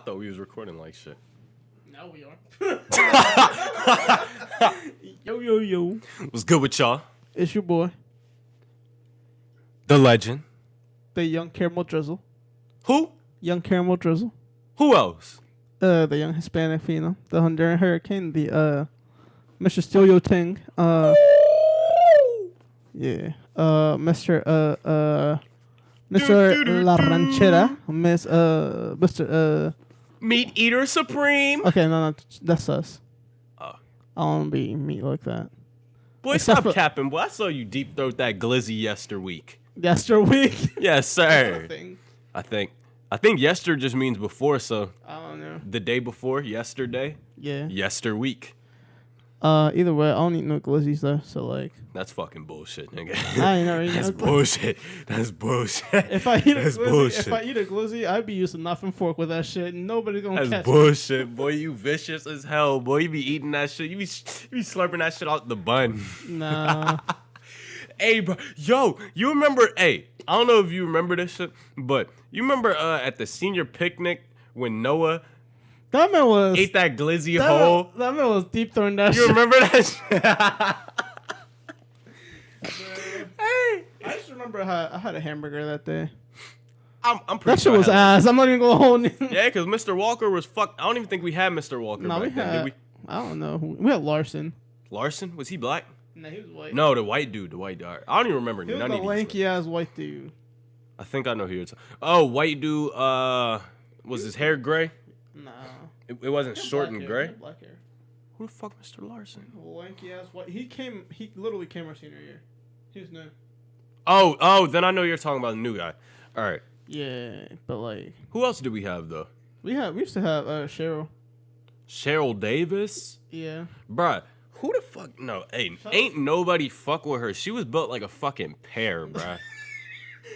I thought we was recording like shit. Now we are. Yo. What's good with y'all? It's your boy, The legend. the young caramel drizzle. Who? Young caramel drizzle. Who else? The young Hispanic phenom. The Honduran hurricane. The Mr. Steal Yo Ting. Yeah. Mr. La Ranchera. Mr. Meat Eater Supreme. Okay, no, that's us. Oh. I don't be meat like that. Boy, Except stop for- capping. Boy, I saw you deep throat that glizzy yesterweek. Yesterweek. Yes, sir. Thing. I think yester just means before, so I don't know. the day before, yesterday, Yeah. yesterweek. Either way, I don't eat no glizzies though. So like, That's fucking bullshit, nigga. I ain't never eaten That's no glizzy. bullshit. That's bullshit. If I eat a That's glizzy, bullshit. if I eat a glizzy, I'd be using knife and fork with that shit. And nobody's gonna That's catch bullshit, boy. You vicious as hell, boy. You be eating that shit. You be slurping that shit out the bun. me. Nah. Hey, bro. Yo, you remember? Hey, I don't know if you remember this shit, but you remember at the senior picnic when Noah That man was ate that glizzy whole? That man was deep throwing that You shit. remember that shit? Hey, I just remember I had a hamburger that day. I'm pretty That shit sure I was had ass. I'm not even gonna hold it. Yeah, because Mr. Walker was fucked. I don't even think we had Mr. Walker No, back we then, had. did we? I don't know. We had Larson. Larson? Was he black? No, he was white. No, the white dude. The white dude. I don't even remember he was none the of these. lanky ass white dude. I think I know who you're talking. Oh, white dude. Was his hair gray? Nah. It wasn't He had short black and hair. gray. He had black hair. Who the fuck, Mr. Larson? Lanky ass white. He literally came our senior year. He was new. Oh, then I know you're talking about the new guy. All right. Yeah, but like Who else do we have though? we used to have Cheryl. Cheryl Davis, Yeah. bruh. Who the fuck? No, hey, ain't nobody fuck with her. She was built like a fucking pear, bruh.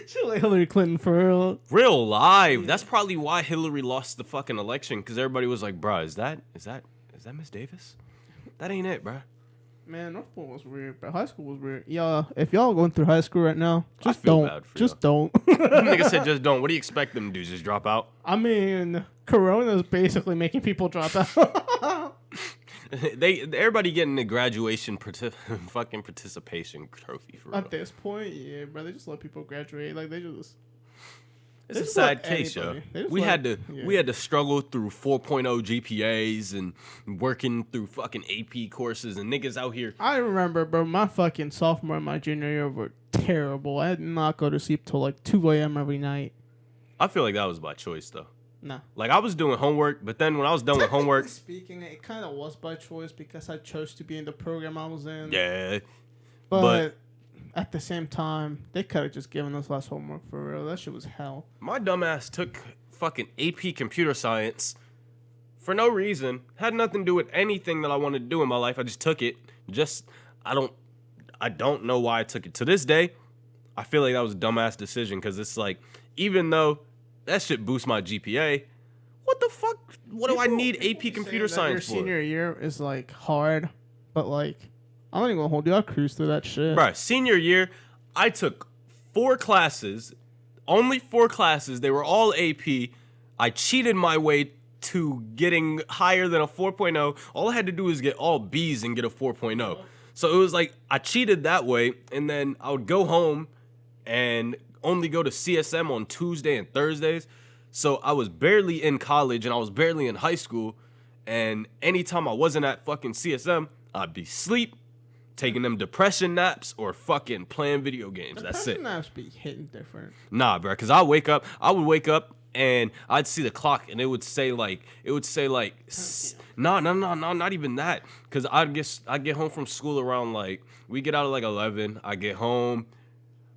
She was like Hillary Clinton for real. Real live. That's probably why Hillary lost the fucking election, because everybody was like, bruh, is that Miss Davis? That ain't it, bruh. Man, North Point was weird, but high school was weird. Y'all, if y'all going through high school right now, just feel don't. bad for Just don't. Nigga said just don't. What do you expect them to do? Just drop out? I mean, Corona's basically making people drop out. Everybody getting the graduation fucking participation trophy for real. At this point, yeah, bro, they just let people graduate. Like they just. It's They a just sad let case, yo. anybody. They just We let- had to yeah. we had to struggle through 4.0 GPAs and working through fucking AP courses and niggas out here. I remember, bro. My fucking sophomore and my junior year were terrible. I did not go to sleep till like 2 a.m. every night. I feel like that was by choice though. Nah. Like I was doing homework, but then when I was done with homework, Speaking, it kind of was by choice because I chose to be in the program I was in. yeah. But at the same time, they could have just given us less homework for real. That shit was hell. My dumbass took fucking AP computer science for no reason. Had nothing to do with anything that I wanted to do in my life. I just took it. I don't know why I took it. To this day, I feel like that was a dumbass decision because it's like, even though that shit boosts my GPA, what the fuck? What do I need AP computer science for? Your senior year is like hard, but like I'm not even gonna hold you. I'll cruise through that shit. Bruh, senior year, I took 4 classes, only 4 classes. They were all AP. I cheated my way to getting higher than a 4.0. All I had to do was get all B's and get a 4.0. So it was like I cheated that way, and then I would go home and only go to CSM on Tuesday and Thursdays. So I was barely in college and I was barely in high school. And anytime I wasn't at fucking CSM, I'd be asleep, taking them depression naps, or fucking playing video games. That's it. Naps be hitting different. Nah, bro, because I would wake up and I'd see the clock and it would say like not even that, because I'd get home from school around like, we get out at like 11. I get home,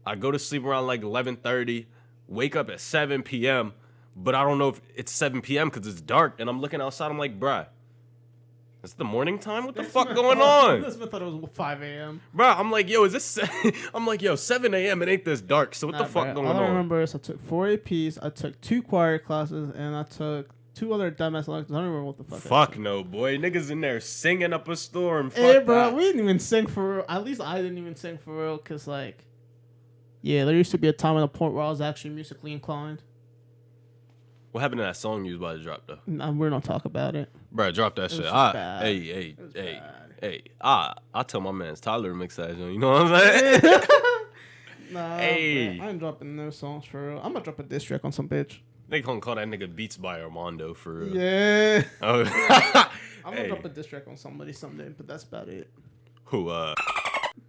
I go to sleep around like 11:30, wake up at 7 p.m. But I don't know if it's 7 p.m. because it's dark, and I'm looking outside. I'm like, bruh, it's the morning time? What the fuck going on? This man thought it was 5 a.m. Bruh, I'm like, yo, is this... I'm like, yo, 7 a.m. It ain't this dark, so what the fuck going All I on? remember is I took 4 APs, I took 2 choir classes, and I took 2 other dumbass electives. I don't remember what the fuck. Fuck no, boy. Niggas in there singing up a storm. Fuck Hey, bro, that. we didn't even sing for real. At least I didn't even sing for real, because, like, yeah, there used to be a time and a point where I was actually musically inclined. What happened to that song you was about to drop though? Nah, we're not talk about it. Bro, drop that shit. Bad. Hey. I tell my man's Tyler to mix that. You know what I'm saying? Nah, Hey. I ain't dropping no songs for real. I'm gonna drop a diss track on some bitch. They gonna call that nigga Beats by Armando for real. Yeah. Oh. I'm gonna drop a diss track on somebody someday, but that's about it. Who?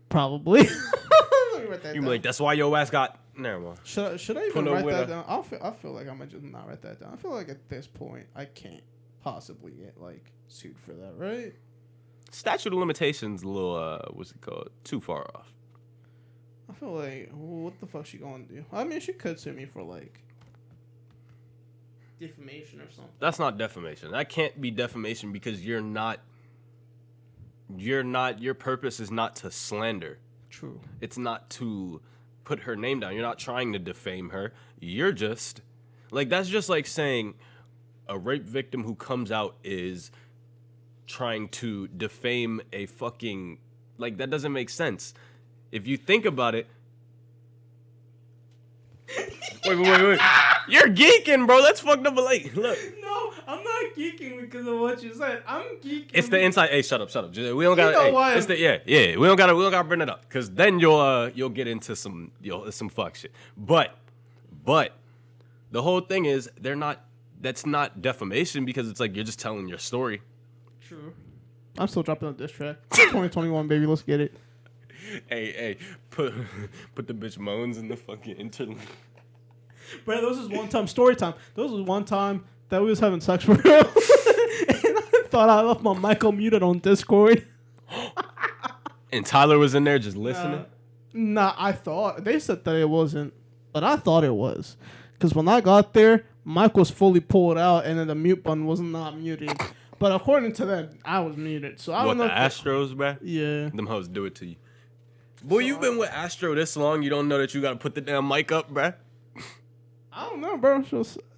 Probably. Let me write that You down. like that's why your ass got. Never mind. Should I even Put no write that with down? I feel like I might just not write that down. I feel like at this point I can't possibly get like sued for that, right? Statute of limitations, a little what's it called? Too far off. I feel like what the fuck she gonna do? I mean, she could sue me for like defamation or something. That's not defamation. That can't be defamation because you're not. Your purpose is not to slander. True. It's not to put her name down. You're not trying to defame her. You're just like that's just like saying a rape victim who comes out is trying to defame a fucking like that doesn't make sense. If you think about it. Wait. You're geeking, bro. That's fucked up. Like, look. No, I'm not geeking because of what you said. I'm geeking. It's the inside. Hey, shut up. We don't know got. why It's the yeah. We don't gotta bring it up because then you'll get into some fuck shit. But the whole thing is that's not defamation because it's like you're just telling your story. True. I'm still dropping a diss track. 2021, baby. Let's get it. Hey, put the bitch moans in the fucking interlude. Bro, this was one time story time. This was one time that we was having sex for real. And I thought I left my mic muted on Discord. And Tyler was in there just listening. Nah, I thought they said that it wasn't, but I thought it was. Because when I got there, mic was fully pulled out, and then the mute button was not muted. But according to them, I was muted. So I don't know. What the Astros, bruh? Yeah. Them hoes do it to you. Boy, you've been with Astro this long, you don't know that you gotta put the damn mic up, bruh. I don't know, bro.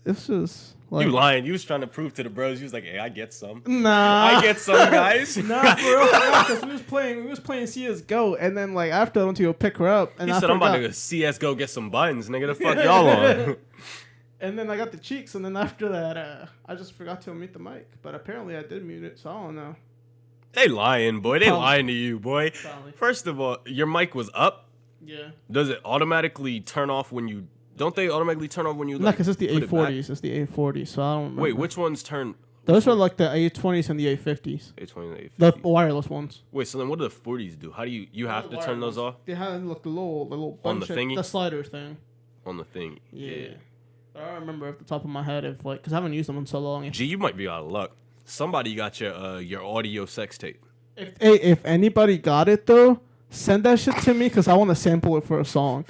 It's just like You lying. You was trying to prove to the bros. You was like, hey, I get some. Nah. I get some, guys. Nah, for real. Because we was playing CSGO, and then like after I went to go pick her up, and He I said, I'm about forgot. to go CSGO get some buttons, nigga. The fuck y'all on? And then I got the cheeks, and then after that, I just forgot to mute the mic. But apparently I did mute it, so I don't know. They lying, boy. They Probably. lying to you, boy. Probably. First of all, your mic was up. Yeah. Does it automatically turn off when you... Don't they automatically turn off when you... No, Like, because it's the put it back? A40s. It's the A40s, so I don't remember. Wait, which ones turn... Those are like the A20s and the A50s. A20 and The A50. wireless ones. Wait, so then what do the 40s do? How do you have to turn those off? They have like the little On button the shit, thingy? the slider thing. On the thing. Yeah. But I don't remember off the top of my head if like, because I haven't used them in so long. Gee, you might be out of luck. Somebody got your audio sex tape. If anybody got it though, send that shit to me because I want to sample it for a song.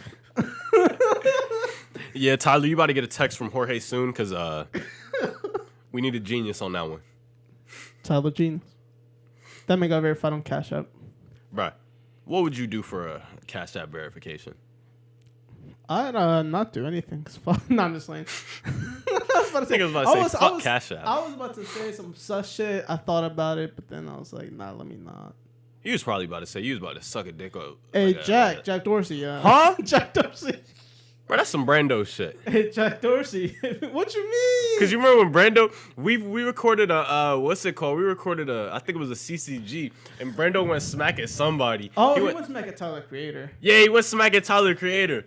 Yeah, Tyler, you about to get a text from Jorge soon because we need a genius on that one. Tyler Jeans. That man got verified on Cash App. Bruh, what would you do for a Cash App verification? I'd not do anything. No, I'm just saying. I was about to say, fuck Cash App. I was about to say some sus shit. I thought about it, but then I was like, nah, let me not. You was probably about to say you was about to suck a dick up. Hey, like Jack Dorsey. Huh? Jack Dorsey. Bro, that's some Brando shit. Hey, Jack Dorsey. What you mean? Cause you remember when Brando, we recorded a what's it called? We recorded I think it was a CCG, and Brando went smack at somebody. Oh, he went smack at Tyler Creator. Yeah, he went smack at Tyler Creator.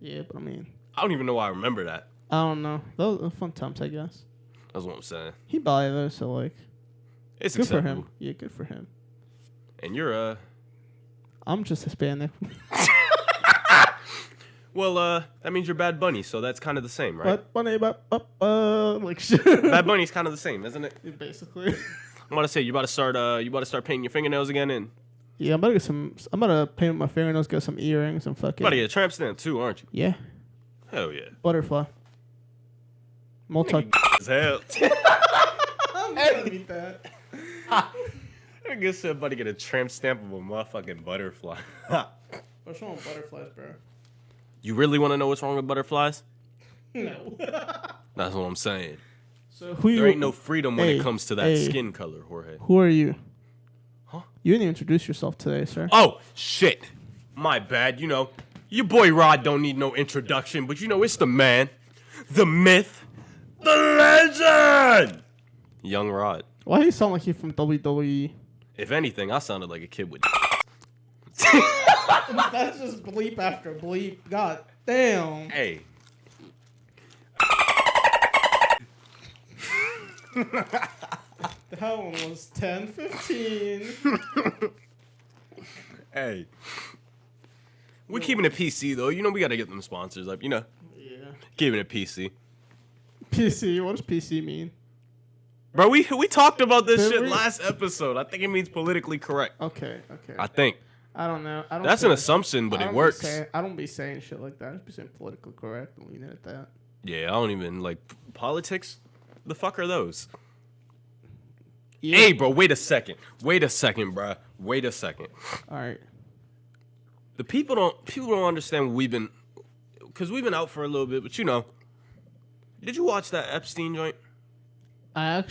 Yeah, but I mean, I don't even know why I remember that. I don't know. Those were fun times, I guess. That's what I'm saying. He bought it though, so like, It's good for acceptable. him. Yeah, good for him. And you're I'm just Hispanic. well, that means you're Bad Bunny, so that's kind of the same, right? But bunny, like shit. Bad Bunny's kind of the same, isn't it? Yeah, basically. I'm about to say you about to start painting your fingernails again, and Yeah, I'm about to paint my fingernails, get some earrings, and fucking. you about to get a tramp stamp too, aren't you? Yeah. Hell yeah. Butterfly. Multi. As hell. I'm gonna beat that. I guess I'm about to get a tramp stamp of a motherfucking butterfly. What's wrong with butterflies, bro? You really want to know what's wrong with butterflies? No. That's what I'm saying. So who There you? ain't no freedom when it comes to that hey. skin color, Jorge. Who are you? Huh? You didn't introduce yourself today, sir. Oh, shit. My bad. You know, your boy Rod don't need no introduction, but you know, it's the man, the myth, The legend! Young Rod. Why he sound like he from WWE? If anything, I sounded like a kid with. That's just bleep after bleep. God damn. Hey. That one was 10-15. Hey. We're keeping it PC though. You know we gotta get them sponsors up. You know. Yeah. Keeping it PC. PC. What does PC mean? Bro, we talked about this Did shit we? last episode. I think it means politically correct. Okay. I think. I don't know. That's an assumption, but it works. I don't be saying shit like that. I just be saying politically correct and leaning at that. Yeah, I don't even like politics. The fuck are those? Yeah. Hey, bro, wait a second, bro. Wait a second. All right. The people don't understand what we've been, because we've been out for a little bit, but you know. Did you watch that Epstein joint? I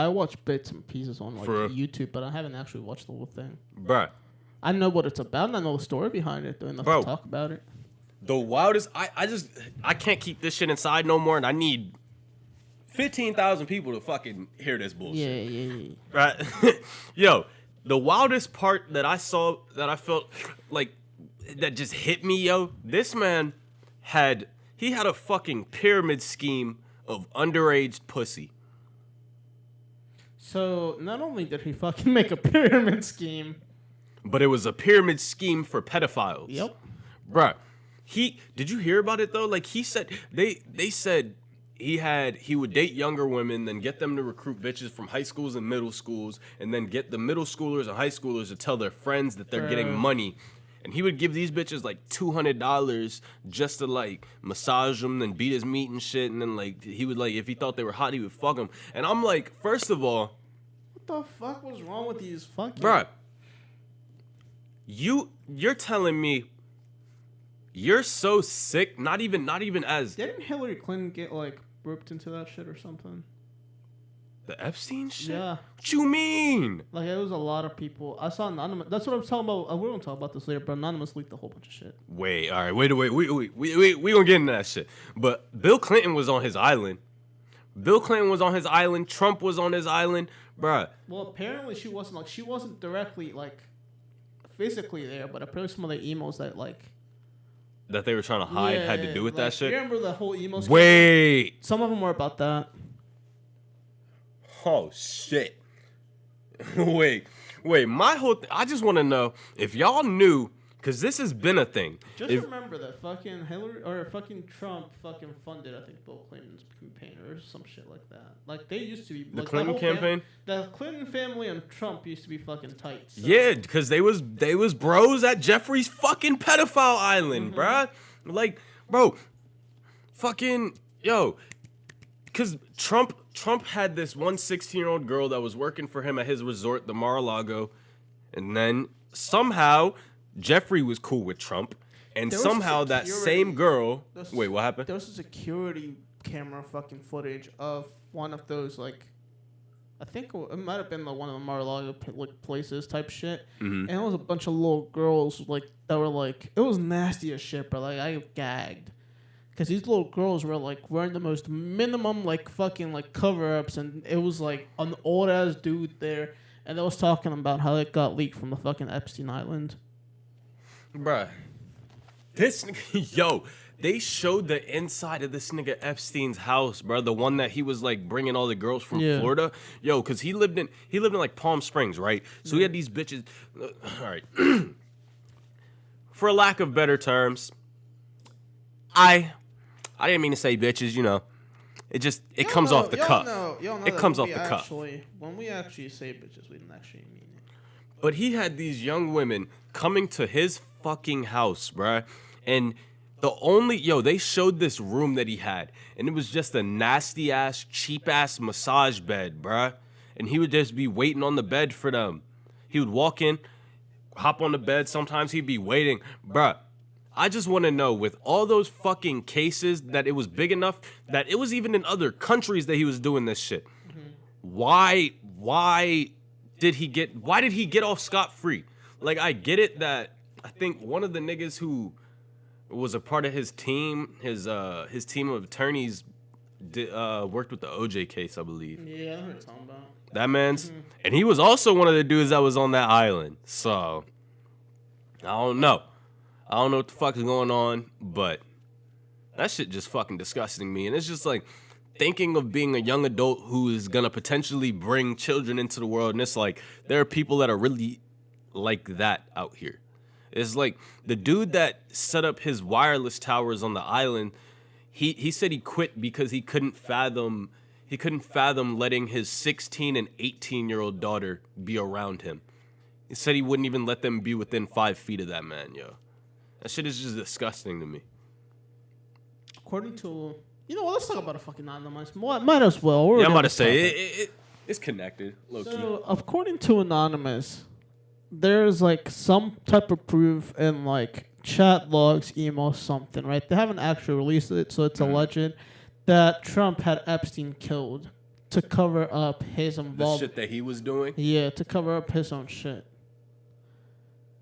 watched bits and pieces on like For- YouTube, but I haven't actually watched the whole thing. Bruh. I know what it's about, and I know the story behind it, though enough Bro. to talk about it. The wildest, I can't keep this shit inside no more, and I need 15,000 people to fucking hear this bullshit. Yeah. Right? Yo, the wildest part that I saw, that I felt like, that just hit me, yo, this man had a fucking pyramid scheme of underage pussy. So, not only did he fucking make a pyramid scheme. But it was a pyramid scheme for pedophiles. Yep. Bruh. Did you hear about it though? Like he said, they said he would date younger women, then get them to recruit bitches from high schools and middle schools, and then get the middle schoolers and high schoolers to tell their friends that they're getting money. And he would give these bitches like $200 just to like massage them, then beat his meat and shit. And then like he would like, if he thought they were hot, he would fuck them. And I'm like, first of all, What the fuck was wrong with these fucking... bruh, you're telling me you're so sick, not even as Didn't Hillary Clinton get like roped into that shit or something? the Epstein shit? Yeah. What you mean? Like, it was a lot of people. I saw Anonymous. That's what I'm talking about. We're going to talk about this later, but Anonymous leaked a whole bunch of shit. Wait, all right, wait. We gonna get into that shit. But Bill Clinton was on his island. Trump was on his island, bruh. Well, apparently she wasn't directly, like, physically there, but apparently some of the emails That they were trying to hide had to do with that shit. You remember the whole emails? Wait. Some of them were about that. Oh shit. Wait. My whole I just want to know if y'all knew, because this has been a thing. Just remember that fucking Hillary or fucking Trump fucking funded, I think, Bill Clinton's campaign or some shit like that. Like, they used to be The like, Clinton campaign. The Clinton family and Trump used to be fucking tight. So. Yeah, because they was bros at Jeffrey's fucking pedophile island, bruh. Like, bro, fucking yo, because Trump had this one 16-year-old girl that was working for him at his resort, the Mar-a-Lago, and then somehow Jeffrey was cool with Trump, and There was somehow that same girl. Wait, what happened? There was a security camera fucking footage of one of those, like, I think it might have been one of the Mar-a-Lago places type shit, and it was a bunch of little girls like that were like, it was nasty as shit, bro. Like, I gagged. Because these little girls were, like, wearing the most minimum, like, fucking, like, cover-ups. And it was, like, an old-ass dude there. And they was talking about how it got leaked from the fucking Epstein Island. Bruh. This nigga, yo, they showed the inside of this nigga Epstein's house, bro. The one that he was, like, bringing all the girls from Florida. Yo, because he lived in, like, Palm Springs, right? So he had these bitches. All right. For a lack of better terms, I didn't mean to say bitches, you know. It comes off the cuff. It comes off the cuff. When we actually say bitches, we didn't actually mean it. But he had these young women coming to his fucking house, bruh. And they showed this room that he had. And it was just a nasty-ass, cheap-ass massage bed, bruh. And he would just be waiting on the bed for them. He would walk in, hop on the bed. Sometimes he'd be waiting. Bruh. I just want to know, with all those fucking cases, that it was big enough that it was even in other countries that he was doing this shit. Why did he get off scot-free? Like, I get it that I think one of the niggas who was a part of his team, his team of attorneys worked with the OJ case, I believe. Yeah, I heard talking about That man's, and he was also one of the dudes that was on that island. So I don't know. I don't know what the fuck is going on, but that shit just fucking disgusting me. And it's just like thinking of being a young adult who is gonna potentially bring children into the world, and it's like there are people that are really like that out here. It's like the dude that set up his wireless towers on the island. He said he quit because he couldn't fathom letting his 16 and 18-year-old daughter be around him. He said he wouldn't even let them be within 5 feet of that man, yo. That shit is just disgusting to me. According to, let's talk about a fucking Anonymous. Might as well. Yeah, I'm about to say it's connected, low key. So, according to Anonymous, there's like some type of proof in like chat logs, emails, something, right? They haven't actually released it, so it's alleged that Trump had Epstein killed to cover up his involvement. The shit that he was doing? Yeah, to cover up his own shit.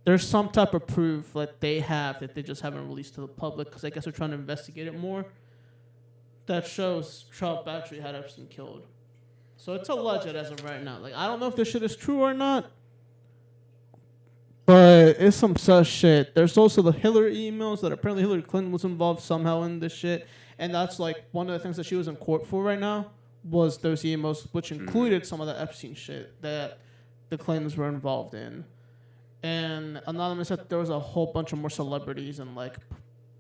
There's some type of proof that they have that they just haven't released to the public because I guess they're trying to investigate it more. That shows Trump actually had Epstein killed. So it's alleged as of right now. Like, I don't know if this shit is true or not. But it's some such shit. There's also the Hillary emails that apparently Hillary Clinton was involved somehow in this shit. And that's like one of the things that she was in court for right now was those emails, which included some of the Epstein shit that the Clintons were involved in. And Anonymous said there was a whole bunch of more celebrities and like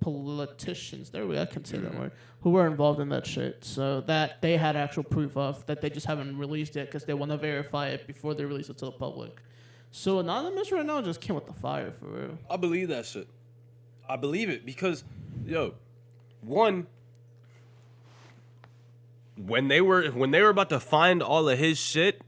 politicians, I can say that word, who were involved in that shit. So that they had actual proof of that they just haven't released it because they want to verify it before they release it to the public. So Anonymous right now just came with the fire for real. I believe that shit. I believe it because, one, when they were about to find all of his shit,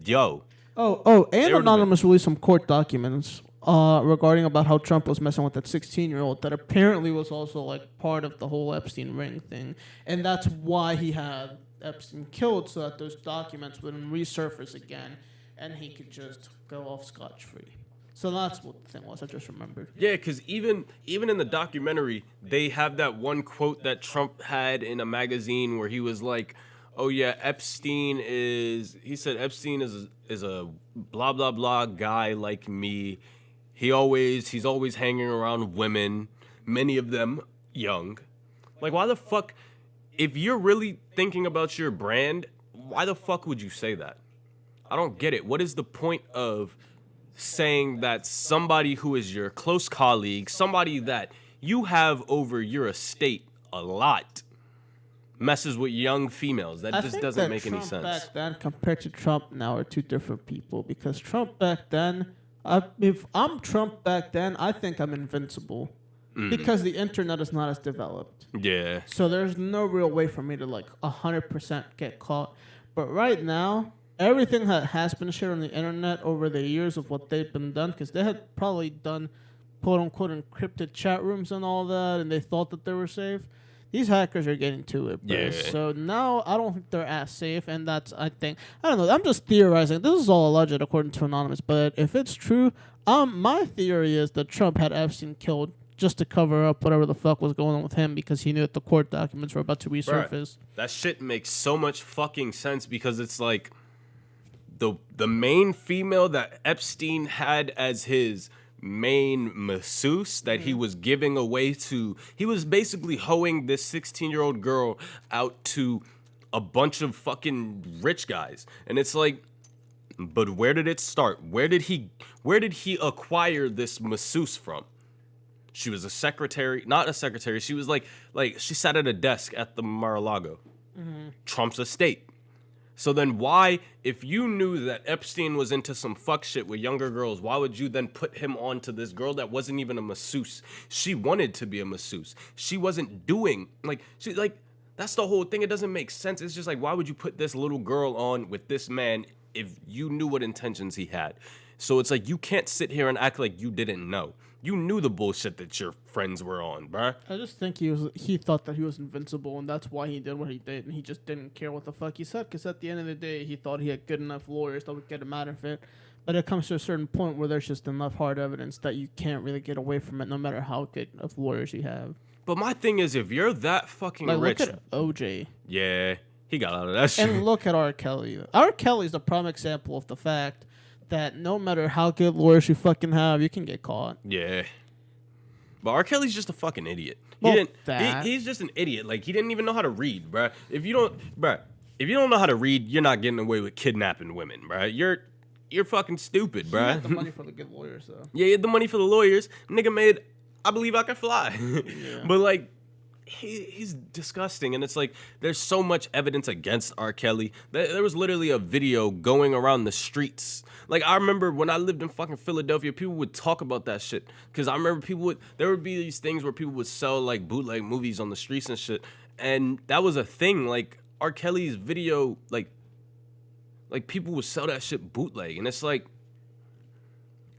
and Anonymous released some court documents regarding about how Trump was messing with that 16-year-old that apparently was also like part of the whole Epstein ring thing, and that's why he had Epstein killed so that those documents wouldn't resurface again. And he could just go off scotch-free. So that's what the thing was. I just remembered. Yeah, because even in the documentary, they have that one quote that Trump had in a magazine where he was like, "Oh yeah, Epstein is." He said Epstein is a blah blah blah guy like me. He's always hanging around women, many of them young. Like, why the fuck? If you're really thinking about your brand, why the fuck would you say that? I don't get it. What is the point of saying that somebody who is your close colleague, somebody that you have over your estate a lot, messes with young females? That just doesn't make any sense. Back then compared to Trump now are two different people. Because Trump back then, if I'm Trump back then, I think I'm invincible. Because the internet is not as developed. Yeah. So there's no real way for me to like 100% get caught. But right now, everything that has been shared on the internet over the years of what they've been done, because they had probably done quote-unquote encrypted chat rooms and all that, and they thought that they were safe. These hackers are getting to it, bro. Yeah. So now I don't think they're as safe, and that's, I don't know, I'm just theorizing. This is all alleged according to Anonymous, but if it's true, my theory is that Trump had Epstein killed just to cover up whatever the fuck was going on with him because he knew that the court documents were about to resurface. Bruh, that shit makes so much fucking sense because it's like the main female that Epstein had as his main masseuse that he was giving away to, he was basically hoeing this 16-year-old girl out to a bunch of fucking rich guys. And it's like, but where did it start? Where did he acquire this masseuse from? She was a secretary, not a secretary. She was like she sat at a desk at the Mar-a-Lago, Trump's estate. So then why, if you knew that Epstein was into some fuck shit with younger girls, why would you then put him on to this girl that wasn't even a masseuse? She wanted to be a masseuse. She wasn't doing, that's the whole thing. It doesn't make sense. It's just like, why would you put this little girl on with this man if you knew what intentions he had? So it's like, you can't sit here and act like you didn't know. You knew the bullshit that your friends were on, bruh. I just think he thought that he was invincible, and that's why he did what he did, and he just didn't care what the fuck he said, because at the end of the day, he thought he had good enough lawyers that would get him out of it. But it comes to a certain point where there's just enough hard evidence that you can't really get away from it, no matter how good of lawyers you have. But my thing is, if you're that fucking Like, rich, look at OJ. yeah, he got out of that shit. And look at R. Kelly. R. Kelly's the prime example of the fact that no matter how good lawyers you fucking have, you can get caught. Yeah. But R. Kelly's just a fucking idiot. Well, He's just an idiot. Like, he didn't even know how to read, bruh. If you don't know how to read, you're not getting away with kidnapping women, bruh. You're fucking stupid, bruh. He had the money for the good lawyers, though. Yeah, he had the money for the lawyers. Nigga made I Believe I Can Fly. Yeah. But, like, he's disgusting. And it's like, there's so much evidence against R. Kelly. There was literally a video going around the streets. Like, I remember when I lived in fucking Philadelphia, people would talk about that shit. Because I remember there would be these things where people would sell, like, bootleg movies on the streets and shit. And that was a thing. Like, R. Kelly's video, like people would sell that shit bootleg. And it's like,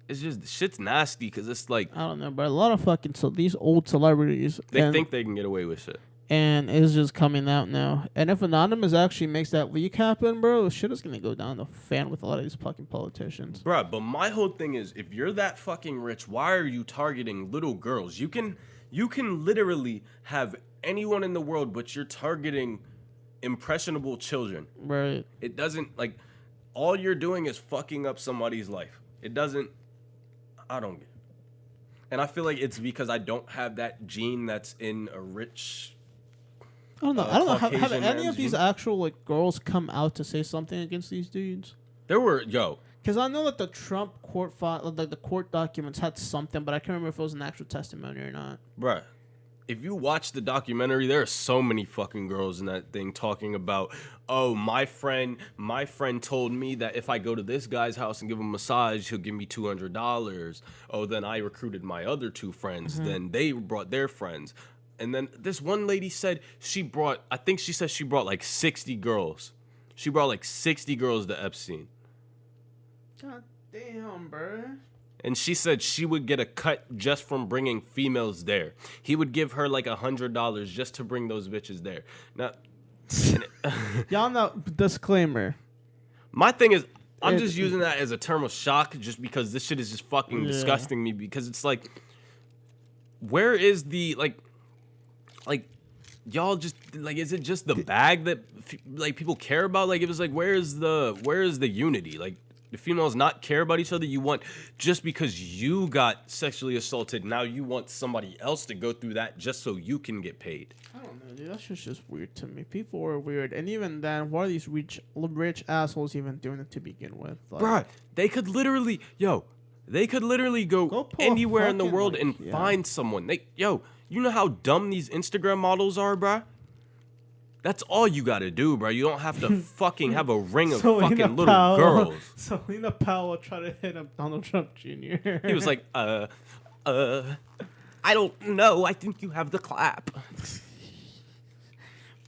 it's just, shit's nasty because it's like, I don't know, but a lot of fucking these old celebrities they think they can get away with shit. And it's just coming out now. And if Anonymous actually makes that leak happen, bro, shit is gonna go down the fan with a lot of these fucking politicians. Bruh, but my whole thing is, if you're that fucking rich, why are you targeting little girls? You can literally have anyone in the world, but you're targeting impressionable children. Right. It doesn't, like, all you're doing is fucking up somebody's life. It doesn't, I don't get it. And I feel like it's because I don't have that gene that's in a rich... I don't know. Have Caucasian any of man's these gene. actual like girls come out to say something against these dudes? There were, Because I know that the Trump court file, like the court documents had something, but I can't remember if it was an actual testimony or not. bruh, if you watch the documentary, there are so many fucking girls in that thing talking about, oh, my friend told me that if I go to this guy's house and give him a massage, he'll give me $200. Oh, then I recruited my other two friends. Mm-hmm. Then they brought their friends. And then this one lady said she brought like 60 girls. She brought like 60 girls to Epstein. God damn, bro. And she said she would get a cut just from bringing females there. He would give her like $100 just to bring those bitches there. Now, Y'all know, disclaimer. my thing is, I'm just using that as a term of shock just because this shit is just fucking disgusting me, because it's like, where is the, like, y'all just, like, is it just the bag that, like, people care about? Like, it was like, where is the unity? Like, the females not care about each other? You want, just because you got sexually assaulted, now you want somebody else to go through that just so you can get paid. I don't know, dude. That's just weird to me. People are weird. And even then, why are these rich assholes even doing it to begin with? Like, Bruh, they could literally go pull anywhere in the fucking, world like, and find someone. You know how dumb these Instagram models are, bruh? That's all you gotta do, bruh. You don't have to fucking have a ring of fucking little girls. Selena Powell tried to hit up Donald Trump Jr. He was like, I don't know. I think you have the clap.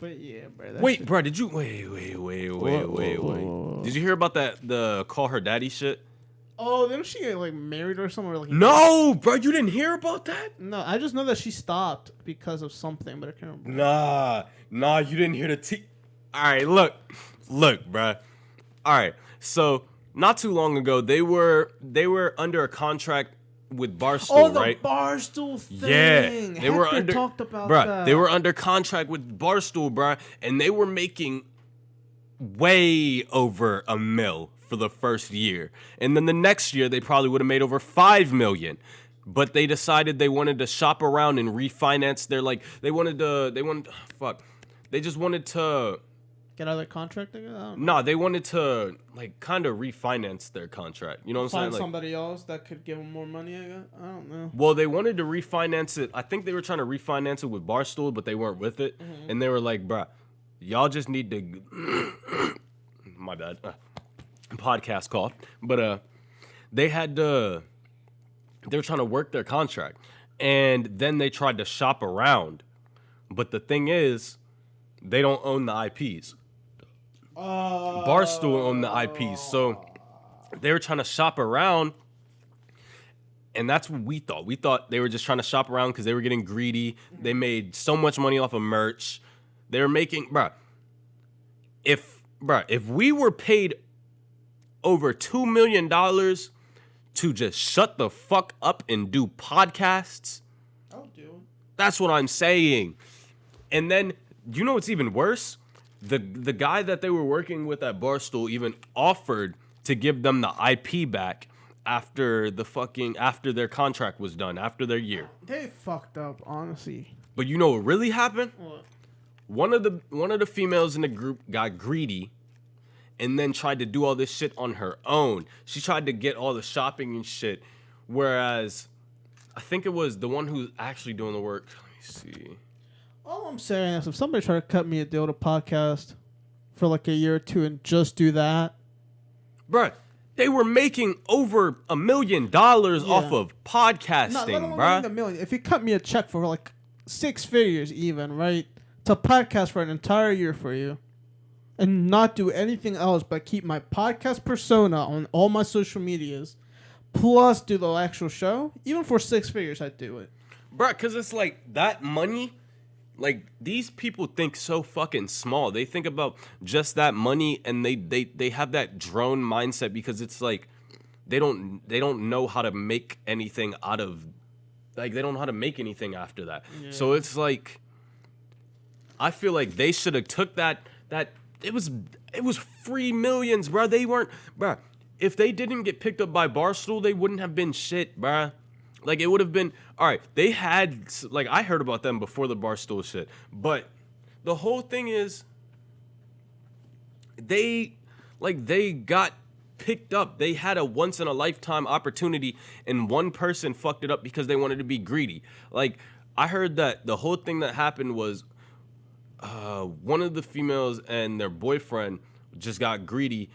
But yeah, bro. Wait, bruh, did you... Wait. Whoa. Did you hear about the call her daddy shit? Oh, didn't she get, like, married or something? Like, No, bro, you didn't hear about that? No, I just know that she stopped because of something, but I can't remember. Nah, you didn't hear the All right, look, bruh. All right, so not too long ago, they were under a contract with Barstool, right? Oh, the Barstool thing. Yeah, they were under. talked about bruh, that. They were under contract with Barstool, bruh, and they were making way over $1 million for the first year, and then the next year they probably would have made over $5 million. But they decided they wanted to shop around and refinance their They just wanted to get out of their contract again? they wanted to like kind of refinance their contract. You know what I'm saying? Find Like, somebody else that could give them more money, I guess. I don't know. well, they wanted to refinance it. I think they were trying to refinance it with Barstool, but they weren't with it. Mm-hmm. And they were like, bruh, y'all just need to... My bad. Podcast cough. But they were trying to work their contract. And then they tried to shop around. But the thing is, they don't own the IPs. Barstool owned the IPs. So they were trying to shop around. And that's what we thought. We thought they were just trying to shop around because they were getting greedy. They made so much money off of merch. They were making, if we were paid over $2 million to just shut the fuck up and do podcasts, I'll do it. That's what I'm saying. And then, you know what's even worse? The guy that they were working with at Barstool even offered to give them the IP back after their contract was done, after their year. They fucked up, honestly. But you know what really happened? What? One of the females in the group got greedy and then tried to do all this shit on her own. She tried to get all the shopping and shit, whereas I think it was the one who's actually doing the work. Let me see. All I'm saying is if somebody tried to cut me a deal to podcast for like a year or two and just do that. Bruh, they were making over $1 million off of podcasting, not only bruh. $1 million. If you cut me a check for like 6 figures even, right? To podcast for an entire year for you and not do anything else but keep my podcast persona on all my social medias plus do the actual show, even for 6 figures, I'd do it. Bruh, because it's like that money, like these people think so fucking small. They think about just that money and they have that drone mindset because it's like they don't know how to make anything out of, like they don't know how to make anything after that. Yeah. So it's like, I feel like they should have took that it was free millions, bro. They weren't, bro. If they didn't get picked up by Barstool, they wouldn't have been shit, bro. Like it would have been all right. They had, like, I heard about them before the Barstool shit, but the whole thing is they got picked up. They had a once in a lifetime opportunity, and one person fucked it up because they wanted to be greedy. Like I heard that the whole thing that happened was one of the females and their boyfriend just got greedy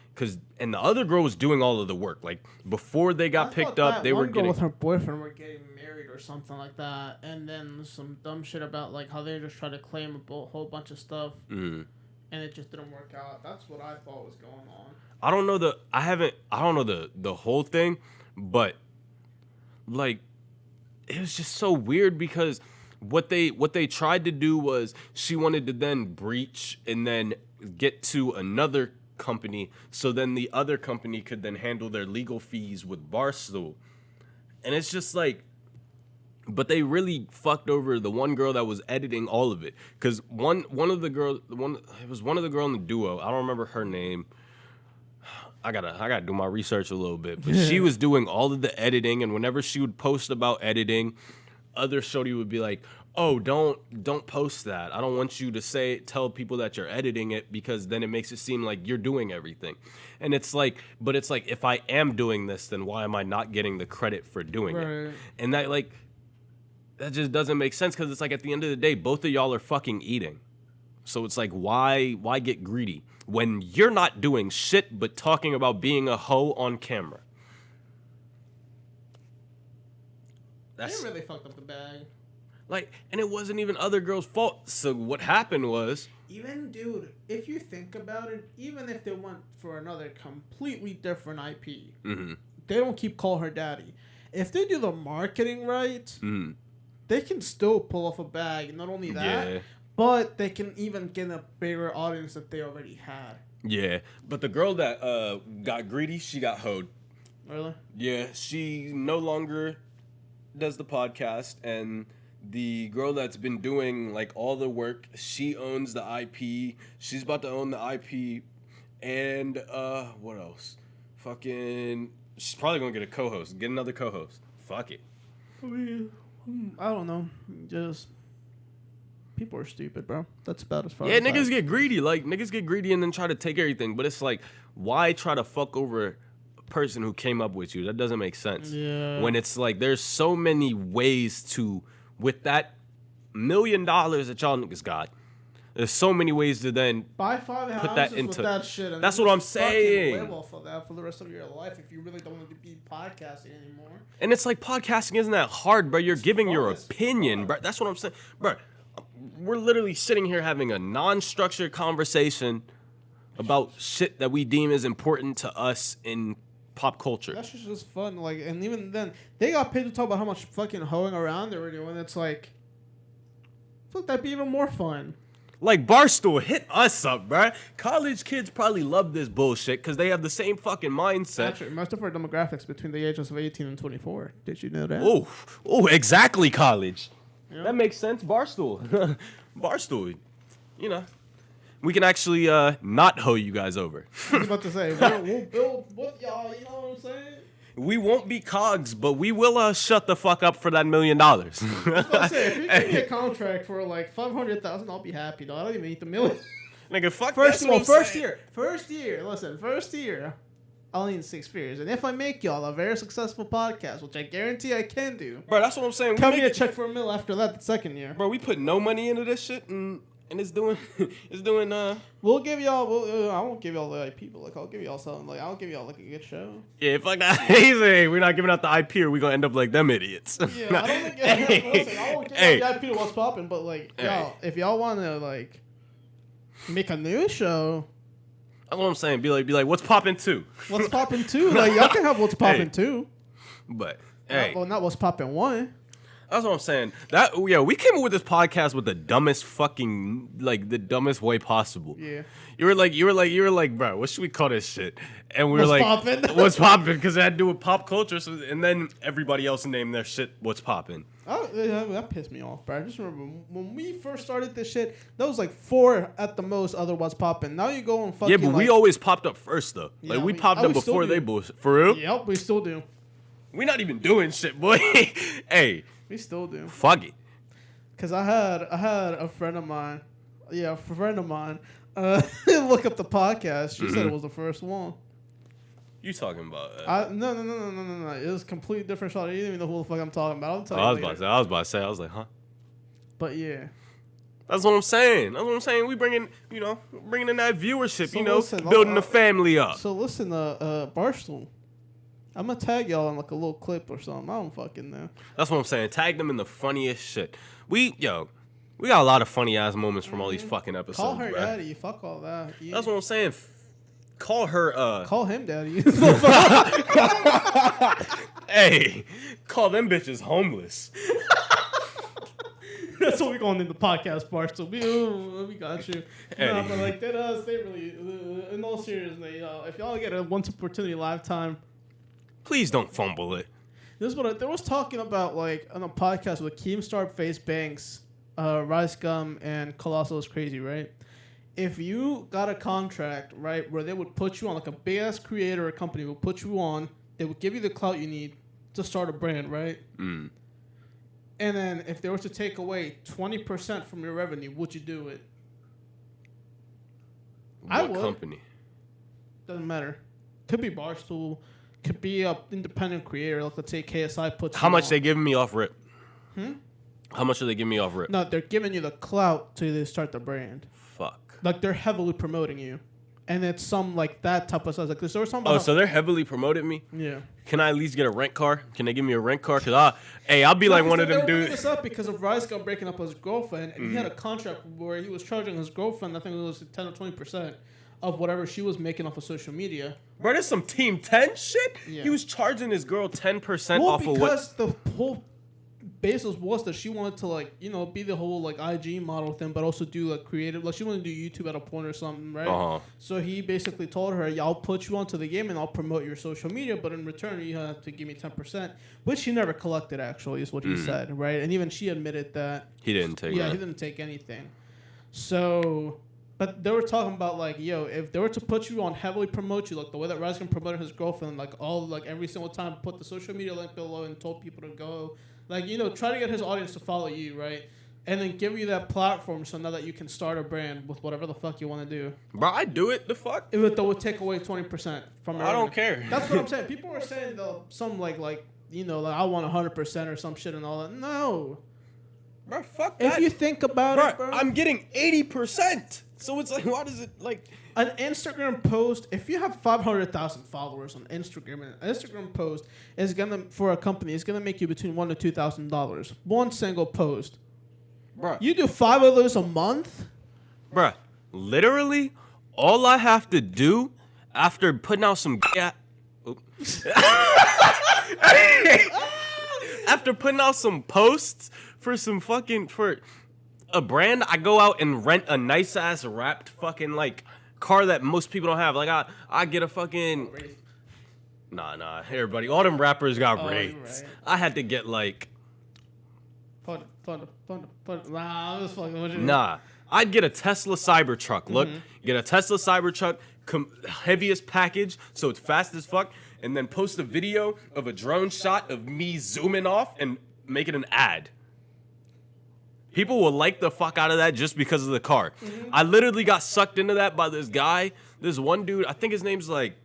and the other girl was doing all of the work. Like before they got picked up, they were getting. Girl with her boyfriend were getting married or something like that, and then some dumb shit about like how they just tried to claim a whole bunch of stuff, and it just didn't work out. That's what I thought was going on. I don't know the whole thing, but like it was just so weird because what they tried to do was she wanted to then breach and then get to another company so then the other company could then handle their legal fees with Barstool. And it's just like, but they really fucked over the one girl that was editing all of it. Cause one of the girls in the duo, I don't remember her name. I gotta do my research a little bit. But she was doing all of the editing, and whenever she would post about editing, other shorty would be like, "Oh, don't post that. I don't want you to tell people that you're editing it because then it makes it seem like you're doing everything." And it's like, but it's like, if I am doing this, then why am I not getting the credit for doing it? And that just doesn't make sense because it's like at the end of the day, both of y'all are fucking eating. So it's like, why get greedy when you're not doing shit but talking about being a hoe on camera? They really fucked up the bag. Like, and it wasn't even other girls' fault. So what happened was, even dude, if you think about it, even if they went for another completely different IP, they don't keep Call Her Daddy. If they do the marketing right, they can still pull off a bag. Not only that, but they can even get a bigger audience that they already had. Yeah, but the girl that got greedy, she got hoed. Really? Yeah, she no longer does the podcast, and the girl that's been doing like all the work, she owns the IP. She's about to own the IP, and what else? Fucking, she's probably gonna get a co-host. Get another co-host. Fuck it. I mean, I don't know. Just people are stupid, bro. That's about as far. Yeah, niggas get greedy. Like niggas get greedy and then try to take everything. But it's like, why try to fuck over person who came up with you? That doesn't make sense. Yeah. When it's like there's so many ways to, with that $1 million that y'all niggas got, there's so many ways to then buy 5 put that into with that shit. And that's what I'm saying. Live off of that for the rest of your life if you really don't want to be podcasting anymore. And it's like podcasting isn't that hard, bro. You're giving your opinion, bro. That's what I'm saying, bro. We're literally sitting here having a non-structured conversation about shit that we deem is important to us in pop culture. That's just fun. Like, and even then, they got paid to talk about how much fucking hoeing around they were doing. It's like, fuck, that'd be even more fun. Like, Barstool, hit us up, bruh. College kids probably love this bullshit because they have the same fucking mindset. Actually, most of our demographics between the ages of 18 and 24. Did you know that? Oh, exactly, college. Yeah. That makes sense. Barstool. Barstool. You know. We can actually not hoe you guys over. I was about to say, we'll build with y'all, you know what I'm saying? We won't be cogs, but we will shut the fuck up for that $1 million. I was about to say, if you give me a contract for like $500,000, I'll be happy, though. I don't even need the $1 million. Nigga, fuck First year. First year, I'll need 6 figures. And if I make y'all a very successful podcast, which I guarantee I can do, Bro, that's what I'm saying. come me a check for $1 million after that the second year. Bro, we put no money into this shit, and it's doing, We'll give y'all, I won't give y'all the IP, but like, I'll give y'all something, like, I'll give y'all like a good show. Yeah, fuck that. Easy. We're not giving out the IP, or we gonna end up like them idiots. Yeah, I don't think, listen, I won't give y'all the IP to what's popping, but like, y'all, if y'all want to, like, make a new show. That's what I'm saying. Be like, what's poppin' too? What's poppin' too? Like, y'all can have what's poppin' too. But, hey. Not what's poppin' one. That's what I'm saying. We came up with this podcast with the dumbest the dumbest way possible. Yeah. You were like, bro, what should we call this shit? And we were What's like, poppin'? what's poppin'? Because it had to do with pop culture. So, and then everybody else named their shit what's poppin'. Oh, that pissed me off, bro. I just remember when we first started this shit, that was like 4 at the most other what's poppin'. Now you go and fucking. Yeah, but we always popped up first, though. Yeah, Like, we popped up before they bullshit. For real? Yep, we still do. We not even doing shit, boy. Hey. We still do. Fuck it. Cause I had a friend of mine, look up the podcast. She said it was the first one. You talking about? No. It was a completely different shot. You didn't even know who the fuck I'm talking about. I'll tell you I later. was about to say. I was like, huh? But yeah. That's what I'm saying. We bringing in that viewership. So listen, building the family up. So listen, Barstool. I'm gonna tag y'all in like a little clip or something. I don't fucking know. That's what I'm saying. Tag them in the funniest shit. We got a lot of funny ass moments from all these fucking episodes. Call her bro. daddy. Fuck all that. Yeah. That's what I'm saying. Call her. Call him daddy. Hey, call them bitches homeless. That's what we're going in the podcast part. So we got you. Hey. Nah, but like they really, in all seriousness, if y'all get a once opportunity lifetime. Please don't fumble it. This is what there was talking about, like on a podcast with Keemstar, Face Banks, Ricegum, and Colossal is Crazy, right? If you got a contract, right, where they would put you on, like a big ass creator or company would put you on, they would give you the clout you need to start a brand, right? Mm. And then if they were to take away 20% from your revenue, would you do it? I would. Company? Doesn't matter. Could be Barstool. Could be a independent creator. Like let's say KSI puts. How much they giving me off rip? Hmm? How much are they giving me off rip? No, they're giving you the clout to they start the brand. Fuck. Like they're heavily promoting you, and it's some like that type of stuff. Like there was something. Oh, so they're heavily promoting me? Yeah. Can I at least get a rent car? Can they give me a rent car? Cause I'll be like one of them dudes. This up because of Ricegum breaking up with his girlfriend, and he had a contract where he was charging his girlfriend. I think it was 10 or 20% of whatever she was making off of social media. Bro, there's some Team 10 shit? Yeah. He was charging his girl 10% off of what? Because the whole basis was that she wanted to, like, be the whole, like, IG model thing, but also do, like, creative. Like, she wanted to do YouTube at a point or something, right? Uh-huh. So he basically told her, yeah, I'll put you onto the game and I'll promote your social media, but in return, you have to give me 10%, which he never collected, actually, is what he said, right? And even she admitted that. He didn't take Yeah, that. he didn't take anything. So... But they were talking about, like, if they were to put you on, heavily promote you, like the way that Ricegum promoted his girlfriend, like, every single time, put the social media link below and told people to go, like, try to get his audience to follow you, right? And then give you that platform so now that you can start a brand with whatever the fuck you want to do. Bro, I do it. The fuck? If it would take away 20% from I don't care. That's what I'm saying. People were saying, though, some, like I want 100% or some shit and all that. No. Bro, fuck that. If you think about it, bro. I'm getting 80%. So it's like, why does it, like... An Instagram post, if you have 500,000 followers on Instagram, an Instagram post is for a company, is going to make you between $1,000 to $2,000. One single post. Bro. You do 5 of those a month? Bruh, literally, all I have to do after putting out some... After putting out some posts for a brand, I go out and rent a nice ass wrapped fucking like car that most people don't have. Like I get a fucking Nah, everybody. All them rappers got Wraiths. Right. I had to get like Nah, I'm just fucking with you. Nah, I'd get a Tesla Cybertruck. Look, get a Tesla Cybertruck, heaviest package, so it's fast as fuck, and then post a video of a drone shot of me zooming off and make it an ad. People will like the fuck out of that just because of the car. I literally got sucked into that by this guy. This one dude, I think his name's like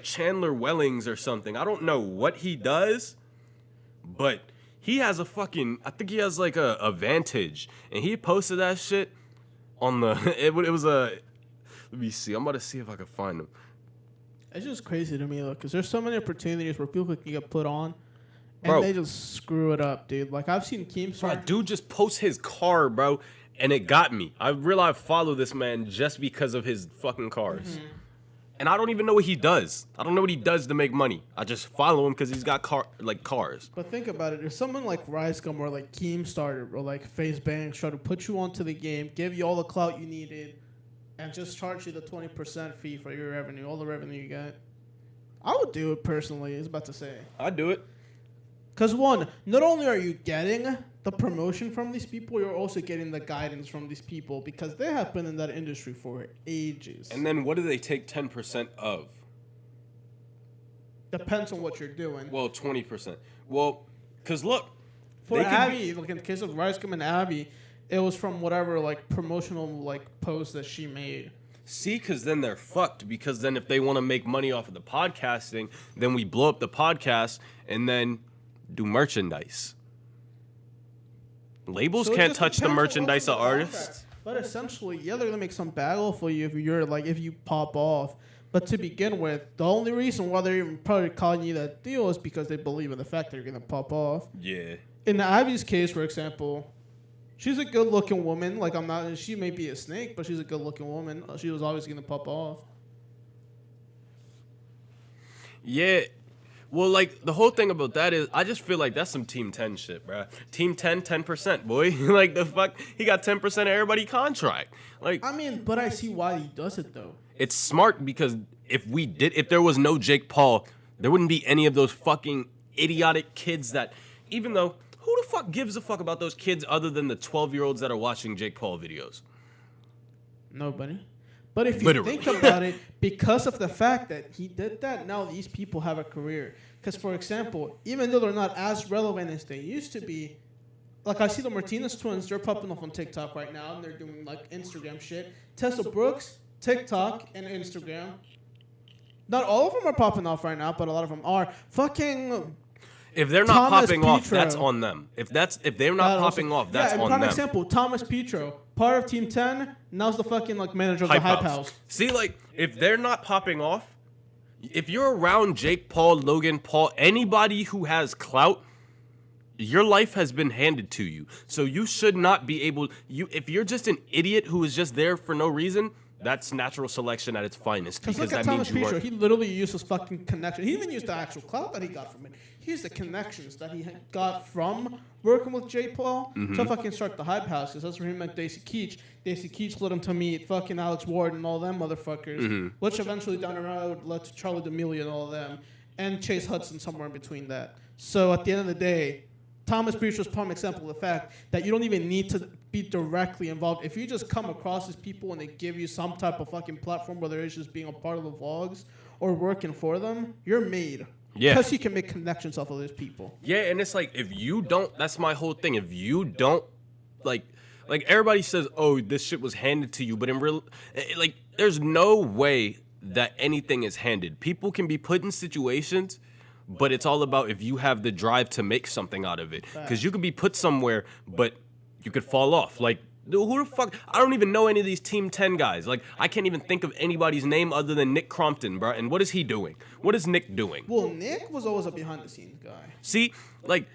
Chandler Wellings or something. I don't know what he does, but he has a fucking, I think he has like a Vantage, and he posted that shit on the, it was a, let me see, I'm about to see if I can find him. It's just crazy to me, though, because there's so many opportunities where people can get put on, and Bro, they just screw it up, dude. Like, I've seen Keemstar. dude just posts his car, bro, and it got me. I realized I follow this man just because of his fucking cars. And I don't even know what he does. I don't know what he does to make money. I just follow him because he's got cars. But think about it. If someone like Ricegum or like Keemstar or like FaZe Banks try to put you onto the game, give you all the clout you needed, and just charge you the 20% fee for your revenue, all the revenue you get, I would do it personally. I was about to say. I'd do it. Because one, not only are you getting the promotion from these people, you're also getting the guidance from these people because they have been in that industry for ages. And then what do they take 10% of? Depends on what you're doing. Well, 20%. Well, because look. For Abby, like in the case of Ricegum and Abby, it was from whatever like promotional like post that she made. See, because then they're fucked. Because then if they want to make money off of the podcasting, then we blow up the podcast and then do merchandise. Labels can't touch the merchandise of artists. But essentially, yeah, they're gonna make some bag off of you if you pop off. But to begin with, the only reason why they're even probably calling you that deal is because they believe in the fact that you're gonna pop off. Yeah. In Ivy's case, for example, she's a good-looking woman. Like she may be a snake, but she's a good-looking woman. She was always gonna pop off. Yeah. Well, like, the whole thing about that is, I just feel like that's some Team 10 shit, bro. Team 10, 10%, boy. Like, the fuck? He got 10% of everybody contract. Like, I mean, but I see why he does it, though. It's smart because if there was no Jake Paul, there wouldn't be any of those fucking idiotic kids that, even though, who the fuck gives a fuck about those kids other than the 12-year-olds that are watching Jake Paul videos? Nobody. But if you think about it, because of the fact that he did that, now these people have a career. Because, for example, even though they're not as relevant as they used to be, like I see the Martinez twins, they're popping off on TikTok right now, and they're doing like Instagram shit. Tessa Brooks, TikTok, and Instagram. Not all of them are popping off right now, but a lot of them are. Fucking... If they're not popping off, that's on them. If they're not popping off, that's on them. Prime example, Thomas Petro, part of Team 10, now's the fucking like manager of the Hype House. See, like, if they're not popping off, if you're around Jake Paul, Logan Paul, anybody who has clout, your life has been handed to you. So you should not be able, if you're just an idiot who is just there for no reason, that's natural selection at its finest. Because look at Thomas Petro, he literally used his fucking connection. He didn't use the actual clout that he got from it. He used the connections that he got from working with Jake Paul to fucking start the Hype House. Because that's where he met Daisy Keech. Daisy Keech led him to meet fucking Alex Ward and all them motherfuckers. Which eventually down the road led to Charlie D'Amelio and all of them. And Chase Hudson somewhere in between that. So at the end of the day, Thomas Petro is a prime example of the fact that you don't even need to be directly involved. If you just come across these people and they give you some type of fucking platform, whether it's just being a part of the vlogs or working for them, you're made. Yeah. Because you can make connections off of those people. Yeah, and it's like, if you don't, that's my whole thing. If you don't, like everybody says, oh, this shit was handed to you, but in real, like, there's no way that anything is handed. People can be put in situations, but it's all about if you have the drive to make something out of it. Because you could be put somewhere, but you could fall off. Like, who the fuck? I don't even know any of these Team 10 guys. Like, I can't even think of anybody's name other than Nick Crompton, bro. And what is he doing? What is Nick doing? Well, Nick was always a behind-the-scenes guy. See, like...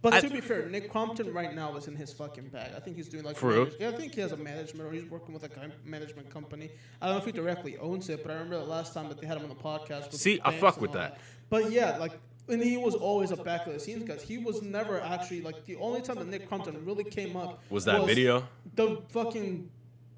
But to be fair, Nick Crompton right now is in his fucking bag. I think he's doing like... I think he has a management, or he's working with a management company. I don't know if he directly owns it, but I remember the last time that they had him on the podcast. See, I fuck with that. But yeah, like... And he was always a back of the scenes because he was never actually, like, the only time that Nick Crompton really came up was that video? The fucking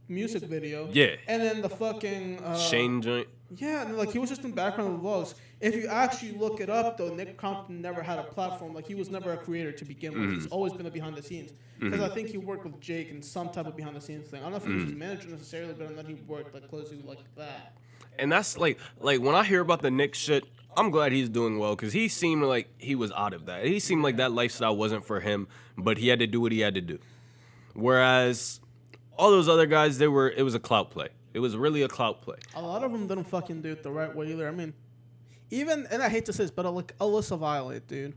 music video. Yeah. And then the fucking... Shane joint. Yeah, and like he was just in background vlogs. If you actually look it up, though, Nick Compton never had a platform. Like he was never a creator to begin with. He's always been a behind the scenes. Because I think he worked with Jake in some type of behind the scenes thing. I don't know if he was his manager necessarily, but I know he worked like closely like that. And that's like when I hear about the Nick shit, I'm glad he's doing well because he seemed like he was out of that. He seemed like that lifestyle wasn't for him, but he had to do what he had to do. Whereas all those other guys, it was a clout play. It was really a clout play. A lot of them didn't fucking do it the right way either. I mean, even, and I hate to say this, but like Alyssa Violet, dude.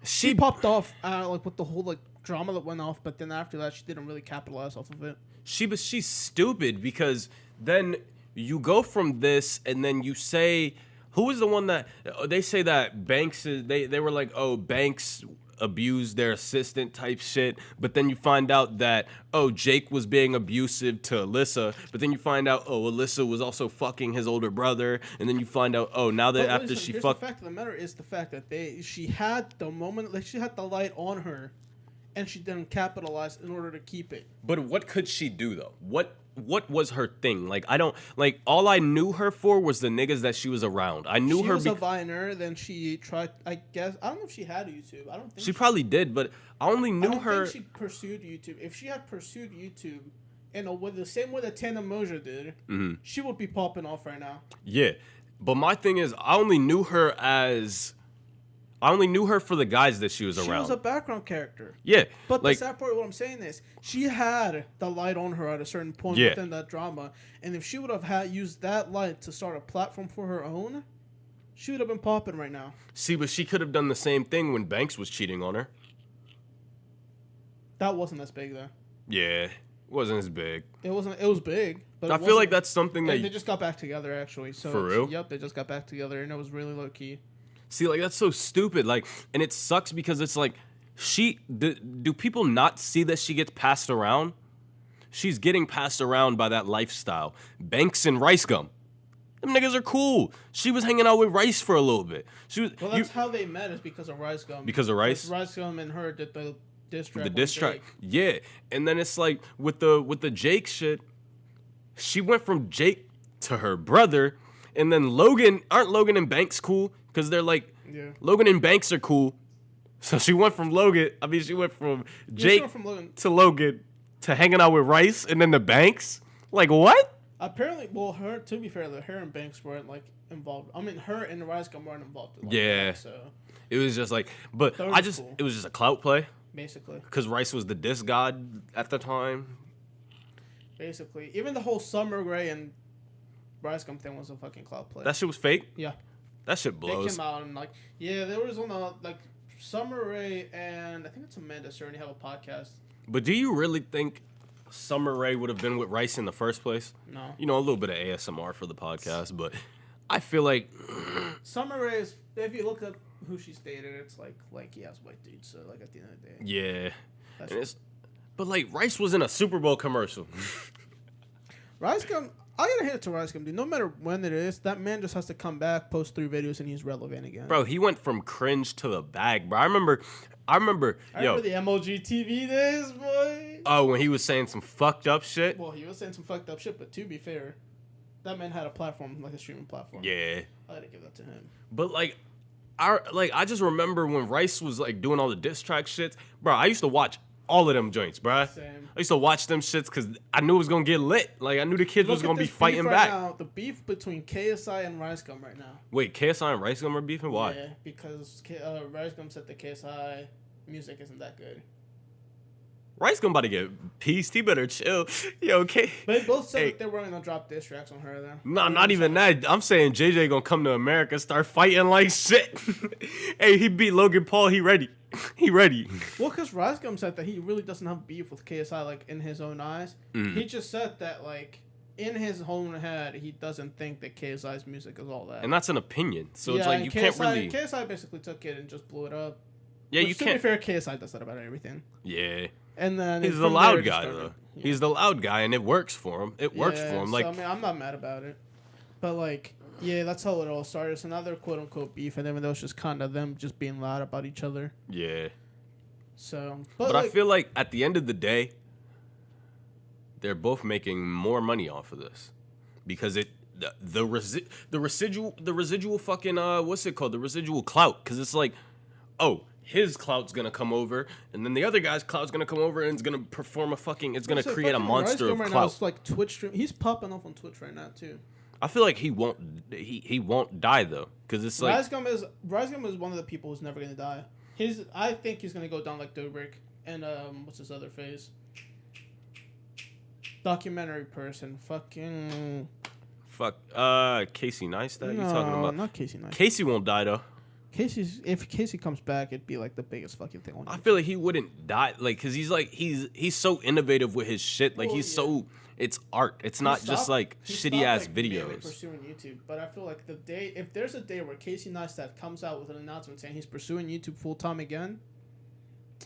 She popped off like with the whole like drama that went off, but then after that, she didn't really capitalize off of it. She's stupid because then you go from this and then you say, who is the one that they say that Banks is? They were like, oh, Banks abused their assistant type shit, but then you find out that Jake was being abusive to Alyssa, but then you find out Alyssa was also fucking his older brother, and then you find out now that after listen, she the fucked. fact of the matter is the fact that she had the moment, like she had the light on her, and she didn't capitalize in order to keep it. But what could she do though? What was her thing? Like I don't like all I knew her for was the niggas that she was around. I knew she her. Was a Viner. Then she tried. I guess I don't know if she had YouTube. I don't think she probably did, but I only knew her. Think she pursued YouTube. If she had pursued YouTube, with the same way that Tana Moja did, she would be popping off right now. Yeah, but my thing is, I only knew her for the guys that she was around. She was a background character. Yeah. But the sad part of what I'm saying is, she had the light on her at a certain point within that drama. And if she would have used that light to start a platform for her own, she would have been popping right now. See, but she could have done the same thing when Banks was cheating on her. That wasn't as big, though. Yeah. It wasn't as big. It was big. But I feel like that's something that... They just got back together, actually. So for real? Yep, they just got back together, and it was really low-key. See, like, that's so stupid. Like, and it sucks because it's like, do people not see that she gets passed around? She's getting passed around by that lifestyle. Banks and Ricegum. Them niggas are cool. She was hanging out with Rice for a little bit. That's how they met, is because of Ricegum. Because of Rice? Ricegum and her did the diss track. The diss track. Yeah. And then it's like, with the Jake shit, she went from Jake to her brother, and then aren't Logan and Banks cool? Because they're like, Logan and Banks are cool. So she went from Jake to Logan to hanging out with Rice and then the Banks. Like, what? Apparently, to be fair, her and Banks weren't like involved. I mean, her and Ricegum weren't involved. So it was just like, but it was just a clout play. Basically. Because Rice was the diss god at the time. Basically. Even the whole Summer Rae and Ricegum thing was a fucking clout play. That shit was fake? Yeah. That shit blows. They came out and there was Summer Rae and I think it's Amanda Cerny have a podcast. But do you really think Summer Rae would have been with Rice in the first place? No. You know, a little bit of ASMR for the podcast, but I feel like Summer Rae is, if you look up who she's dated, it's like he has white dudes. So at the end of the day, yeah. But like Rice was in a Super Bowl commercial. Ricegum, I gotta hand it to Ricegum, dude. No matter when it is, that man just has to come back, post 3 videos, and he's relevant again. Bro, he went from cringe to the bag, bro. I remember the MLG TV days, boy. Oh, when he was saying some fucked up shit. Well, he was saying some fucked up shit, but to be fair, that man had a platform, like a streaming platform. Yeah. I had to give that to him. But I just remember when Rice was like doing all the diss track shits, bro. I used to watch all of them joints, bro. Same. I used to watch them shits because I knew it was gonna get lit. Like I knew the kids was gonna be fighting back. Now, the beef between KSI and Ricegum right now. Wait, KSI and Ricegum are beefing? Why? Yeah, because Ricegum said the KSI music isn't that good. Ricegum about to get pieced. He better chill. Yo, okay. But they both said that they were gonna drop diss tracks on her though. No, not even that. I'm saying JJ gonna come to America and start fighting like shit. Hey, he beat Logan Paul. He ready. He ready. Well, because Ricegum said that he really doesn't have beef with KSI, like, in his own eyes. He just said that, like, in his own head, he doesn't think that KSI's music is all that. And that's an opinion. So it's like you can't really... KSI basically took it and just blew it up. Yeah, Which, you can't... To be fair, KSI does that about everything. Yeah. And then... He's the loud guy, though. Yeah. He's the loud guy, and it works for him. It works for him. Like, I mean, I'm not mad about it. But, like... Yeah, that's how it all started. So now they're quote-unquote beef, and then it was just kind of them just being loud about each other. Yeah. So, but like, I feel like at the end of the day, they're both making more money off of this. Because the residual fucking what's it called, the residual clout, because it's like, oh, his clout's gonna come over, and then the other guy's clout's gonna come over, and it's gonna perform it's gonna create a monster of right clout. Now, it's like Twitch stream. He's popping off on Twitch right now too. I feel like he won't die though, because it's like Ricegum is one of the people who's never gonna die. I think he's gonna go down like Dobrik and what's his other phase? Documentary person, fucking. Fuck, Casey Neistat. You talking about? Not Casey Neistat. Casey won't die though. If Casey comes back, it'd be like the biggest fucking thing on YouTube. I feel like he wouldn't die, like, cause he's so innovative with his shit. Like it's art. It's not just like shitty ass videos. Pursuing YouTube, but I feel like if there's a day where Casey Neistat comes out with an announcement saying he's pursuing YouTube full time again,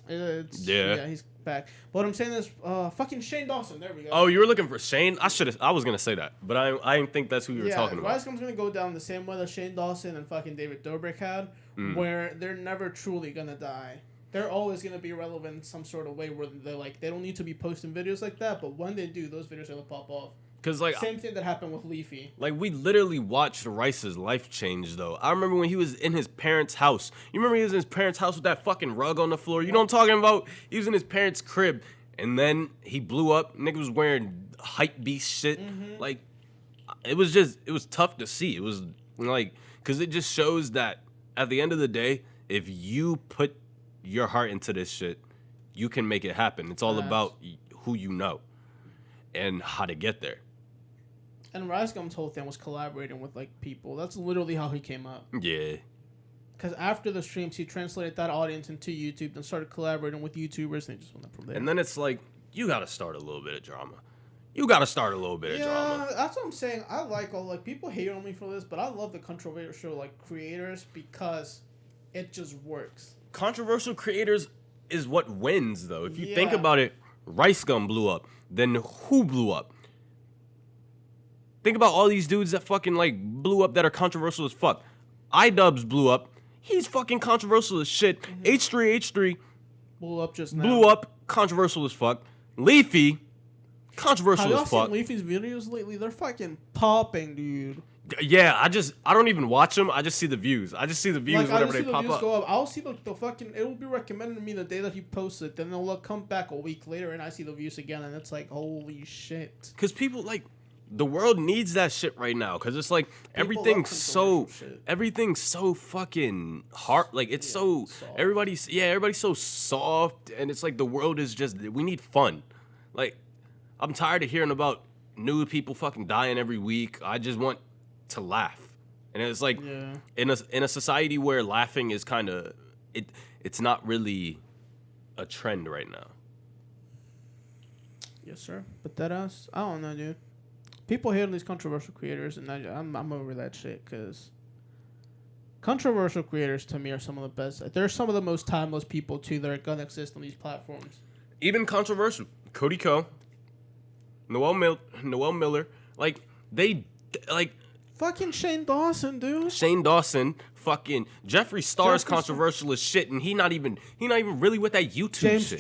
he's back. But what I'm saying is, fucking Shane Dawson. There we go. Oh, you were looking for Shane? I was gonna say that, but I didn't think that's who you were talking about. Ricegum's gonna go down the same way that Shane Dawson and fucking David Dobrik had, where they're never truly gonna die. They're always gonna be relevant in some sort of way where they don't need to be posting videos like that, but when they do, those videos are gonna pop off. Cause like same thing that happened with Leafy. Like we literally watched Rice's life change though. I remember when he was in his parents' house. You remember he was in his parents' house with that fucking rug on the floor? You know what I'm talking about? He was in his parents' crib and then he blew up. Nigga was wearing hype beast shit. Mm-hmm. Like it was tough to see. It was like, cause it just shows that at the end of the day, if you put your heart into this shit, you can make it happen. It's all about who you know and how to get there. And Ricegum's whole thing was collaborating with like people. That's literally how he came up. Yeah. Because after the streams, he translated that audience into YouTube and started collaborating with YouTubers, and they just went up from there. And then it's like, you got to start a little bit of drama. You got to start a little bit of drama. Yeah, that's what I'm saying. I like people hate on me for this, but I love the controversial like creators because it just works. Controversial creators is what wins, though. If you think about it, Ricegum blew up. Then who blew up? Think about all these dudes that fucking like blew up that are controversial as fuck. iDubbbz blew up. He's fucking controversial as shit. Mm-hmm. H3 blew up just now. Blew up, controversial as fuck. Leafy, controversial as fuck. Have y'all seen Leafy's videos lately? They're fucking popping, dude. Yeah, I don't even watch them. I just see the views. Whenever they pop up. Go up. I'll see the fucking. It will be recommended to me the day that he posts it. Then it'll come back a week later, and I see the views again, and it's like, holy shit. Because people like. The world needs that shit right now, because it's like everything's so fucking hard. Like it's so soft. everybody's so soft, and it's like the world is just, we need fun. Like I'm tired of hearing about new people fucking dying every week. I just want to laugh, and it's like in a society where laughing is kind of it's not really a trend right now. Yes, sir. But that I don't know, dude. People hate on these controversial creators, and I'm over that shit, because controversial creators, to me, are some of the best. They're some of the most timeless people, too, that are going to exist on these platforms. Even controversial. Cody Ko, Noel Miller, like, they, like... Fucking Shane Dawson, dude. Shane Dawson, fucking Jeffree Star's controversial as shit, and he not even really with that YouTube shit.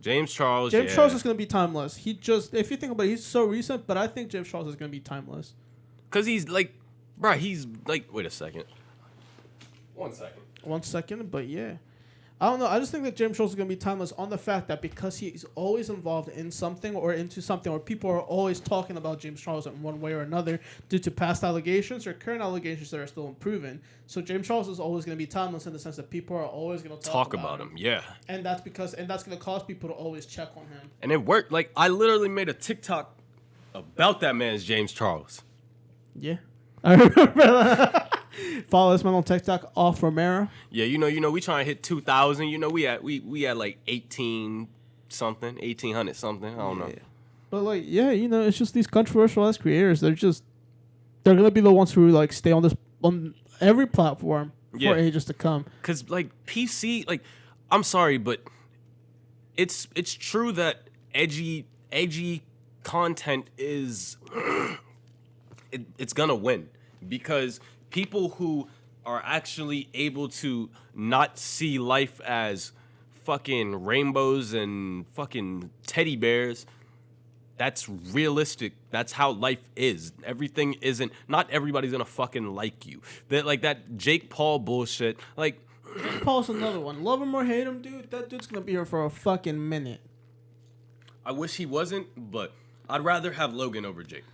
James Charles Charles is gonna be timeless. If you think about it, he's so recent, but I think James Charles is gonna be timeless. Cause he's like, bro, he's like, wait a second. 1 second. 1 second, but yeah. I don't know. I just think that James Charles is going to be timeless on the fact that because he's always involved in something or into something, or people are always talking about James Charles in one way or another due to past allegations or current allegations that are still unproven. So James Charles is always going to be timeless in the sense that people are always going to talk about him. Yeah. And that's going to cause people to always check on him. And it worked. Like, I literally made a TikTok about that man's James Charles. Yeah. I remember that. Follow this man on TikTok, Off Romero. Yeah, you know, we trying to hit 2,000. You know, we had like 1,800 something. I don't know. But like, yeah, you know, it's just these controversial ass creators. They're gonna be the ones who like stay on every platform for ages to come. Cause like PC, like, I'm sorry, but it's true that edgy content is it's gonna win, because people who are actually able to not see life as fucking rainbows and fucking teddy bears, that's realistic. That's how life is. Everything isn't. Not everybody's gonna fucking like you. That Jake Paul bullshit. Like, Jake Paul's another one. Love him or hate him, dude. That dude's gonna be here for a fucking minute. I wish he wasn't, but I'd rather have Logan over Jake.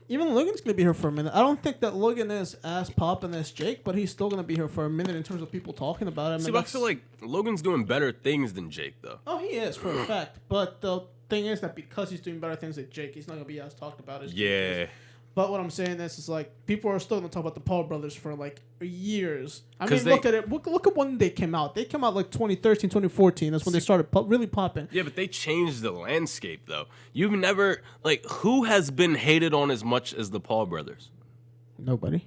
Even Logan's gonna be here for a minute. I don't think that Logan is as poppin' as Jake, but he's still gonna be here for a minute in terms of people talking about him. See, but I feel like Logan's doing better things than Jake, though. Oh, he is for a fact. But the thing is that because he's doing better things than Jake, he's not gonna be as talked about as Jake is. But what I'm saying is like people are still gonna talk about the Paul brothers for like years. I mean, look at it. Look at when they came out. They came out like 2013, 2014. That's when they started really popping. Yeah, but they changed the landscape, though. You've never who has been hated on as much as the Paul brothers? Nobody.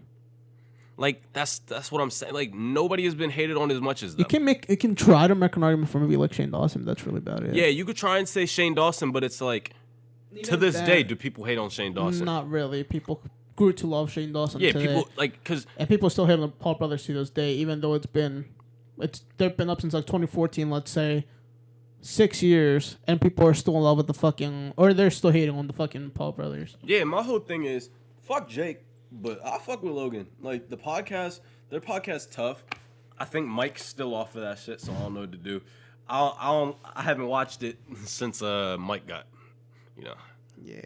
Like that's what I'm saying. Like nobody has been hated on as much as them. You can try to make an argument for maybe like Shane Dawson. That's really about it. Yeah, you could try and say Shane Dawson, but it's like. To this day, do people hate on Shane Dawson? Not really. People grew to love Shane Dawson. Yeah, today. people and people still hate on the Paul brothers to this day, even though they've been up since like 2014, let's say, 6 years, and people are still in love with they're still hating on the fucking Paul brothers. Yeah, my whole thing is fuck Jake, but I fuck with Logan. Like their podcast tough. I think Mike's still off of that shit, so I don't know what to do. I haven't watched it since Mike got. Yeah.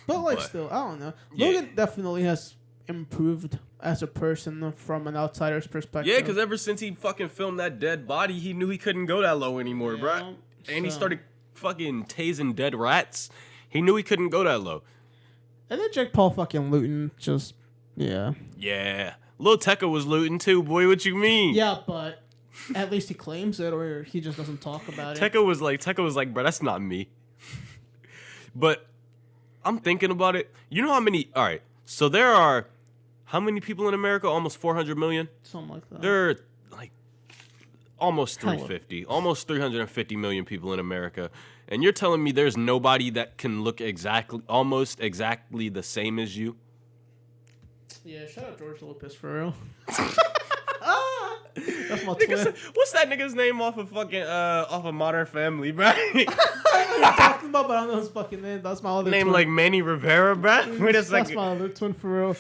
But still, I don't know. Yeah. Logan definitely has improved as a person from an outsider's perspective. Yeah, because ever since he fucking filmed that dead body, he knew he couldn't go that low anymore, bruh. And he started fucking tasing dead rats. He knew he couldn't go that low. And then Jake Paul fucking looting, just, yeah. Yeah. Lil Tecca was looting too, boy. What you mean? Yeah, but at least he claims it, or he just doesn't talk about it. Tecca was like, bro, that's not me. But I'm thinking about it. You know how many? All right. So there are how many people in America? Almost 400 million. Something like that. There are like almost 350, almost 350 million people in America, and you're telling me there's nobody that can look almost exactly the same as you? Yeah. Shout out George Lopez for real. That's my twin. What's that nigga's name off of Modern Family, bro? I know what you're talking about, but I don't know his fucking name. That's my other name twin. like Manny Rivera, bro. Wait a second. That's my other twin for real.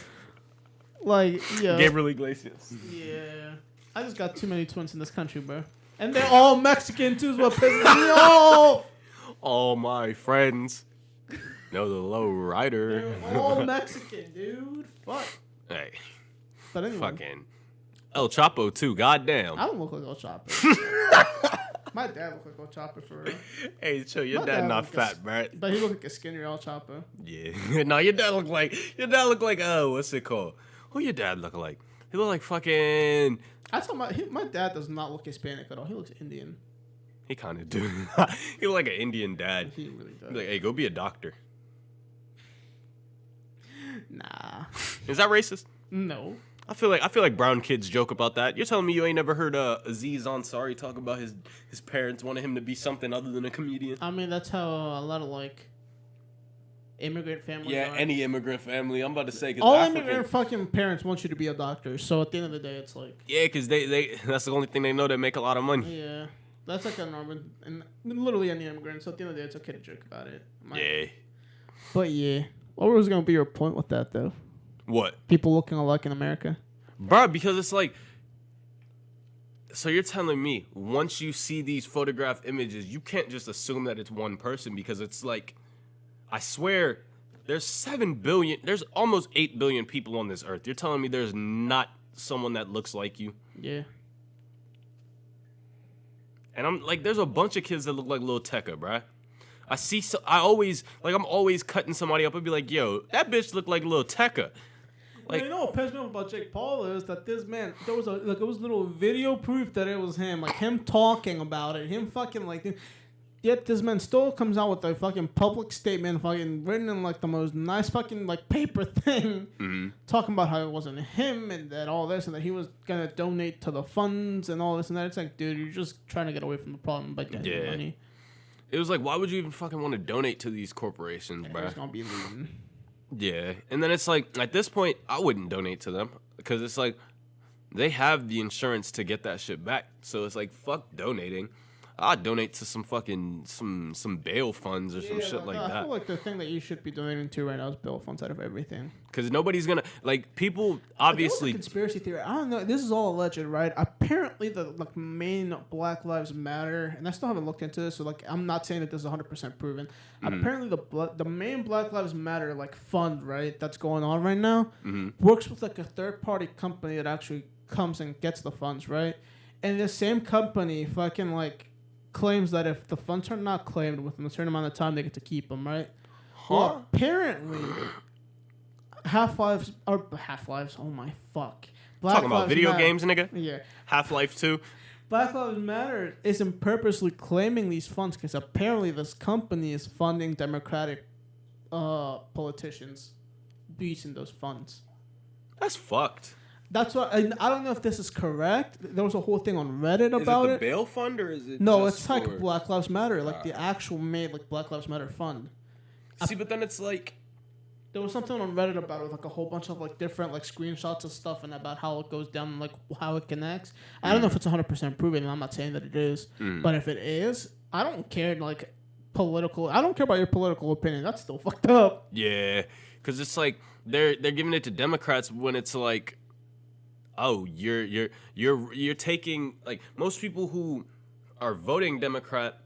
Like, yeah. Gabriel Iglesias. Yeah. I just got too many twins in this country, bro. And they're all Mexican too, is what pisses me off. All my friends know the low rider. They're all Mexican, dude. Fuck. Hey. But anyway. Fucking El Chapo too, goddamn. I don't look like El Chapo. My dad look like El Chapo for real. Hey, chill, your dad not fat, bro. But he look like a skinnier El Chapo. Yeah. No, your dad look like what's it called? Who your dad look like? He look like fucking. I told my dad does not look Hispanic at all. He looks Indian. He kind of do. He look like an Indian dad. He really does. Like, hey, go be a doctor. Nah. Is that racist? No. I feel like brown kids joke about that. You're telling me you ain't never heard Aziz Ansari talk about his parents wanted him to be something other than a comedian? I mean, that's how a lot of like immigrant families are. Any immigrant family. I'm about to say, 'cause all immigrant fucking parents want you to be a doctor. So at the end of the day, it's like because they that's the only thing they know that make a lot of money. Yeah, that's like a normal and literally any immigrant. So at the end of the day, it's okay to joke about it. But yeah, what was gonna be your point with that though? What? People looking alike in America? Bro, because it's like, so you're telling me once you see these photograph images, you can't just assume that it's one person because it's like, I swear, there's 7 billion, there's almost 8 billion people on this earth. You're telling me there's not someone that looks like you? Yeah. And I'm like, there's a bunch of kids that look like Lil Tecca, bruh. I'm always cutting somebody up and be like, yo, that bitch look like Lil Tecca. Like, you know what pisses me off about Jake Paul is that this man, there was it was little video proof that it was him, like him talking about it, him fucking like, yet this man still comes out with a fucking public statement, fucking written in like the most nice fucking like paper thing, talking about how it wasn't him and that all this and that he was gonna donate to the funds and all this and that. It's like, dude, you're just trying to get away from the problem by getting money. It was like, why would you even fucking want to donate to these corporations, bro? It's gonna be looting. Yeah, and then it's like, at this point, I wouldn't donate to them because it's like, they have the insurance to get that shit back. So it's like, fuck donating. I'd donate to some fucking some bail funds or some shit like that. I feel like the thing that you should be donating to right now is bail funds out of everything. Because nobody's gonna people obviously. Conspiracy theory. I don't know. This is all alleged, right? Apparently, the main Black Lives Matter, and I still haven't looked into this, so I'm not saying that this is 100% proven. Apparently, the main Black Lives Matter fund, right, that's going on right now, works with a third party company that actually comes and gets the funds, right? And the same company fucking claims that if the funds are not claimed within a certain amount of time, they get to keep them, right? Huh? Well, apparently, Half-Lives. Oh my fuck! Talking about video games, nigga. Yeah. Half-Life 2. Black Lives Matter isn't purposely claiming these funds because apparently this company is funding Democratic politicians using those funds. That's fucked. That's what I don't know if this is correct. There was a whole thing on Reddit about it. Is it the bail fund or is it? No, just it's like Black Lives Matter, the actual made Black Lives Matter fund. See, but then it's like there was something on Reddit about it, a whole bunch of different screenshots of stuff and about how it goes down, how it connects. I don't know if it's 100% proven. And I'm not saying that it is, but if it is, I don't care. Political. I don't care about your political opinion. That's still fucked up. Yeah, because it's they're giving it to Democrats when it's oh, you're taking most people who are voting Democrat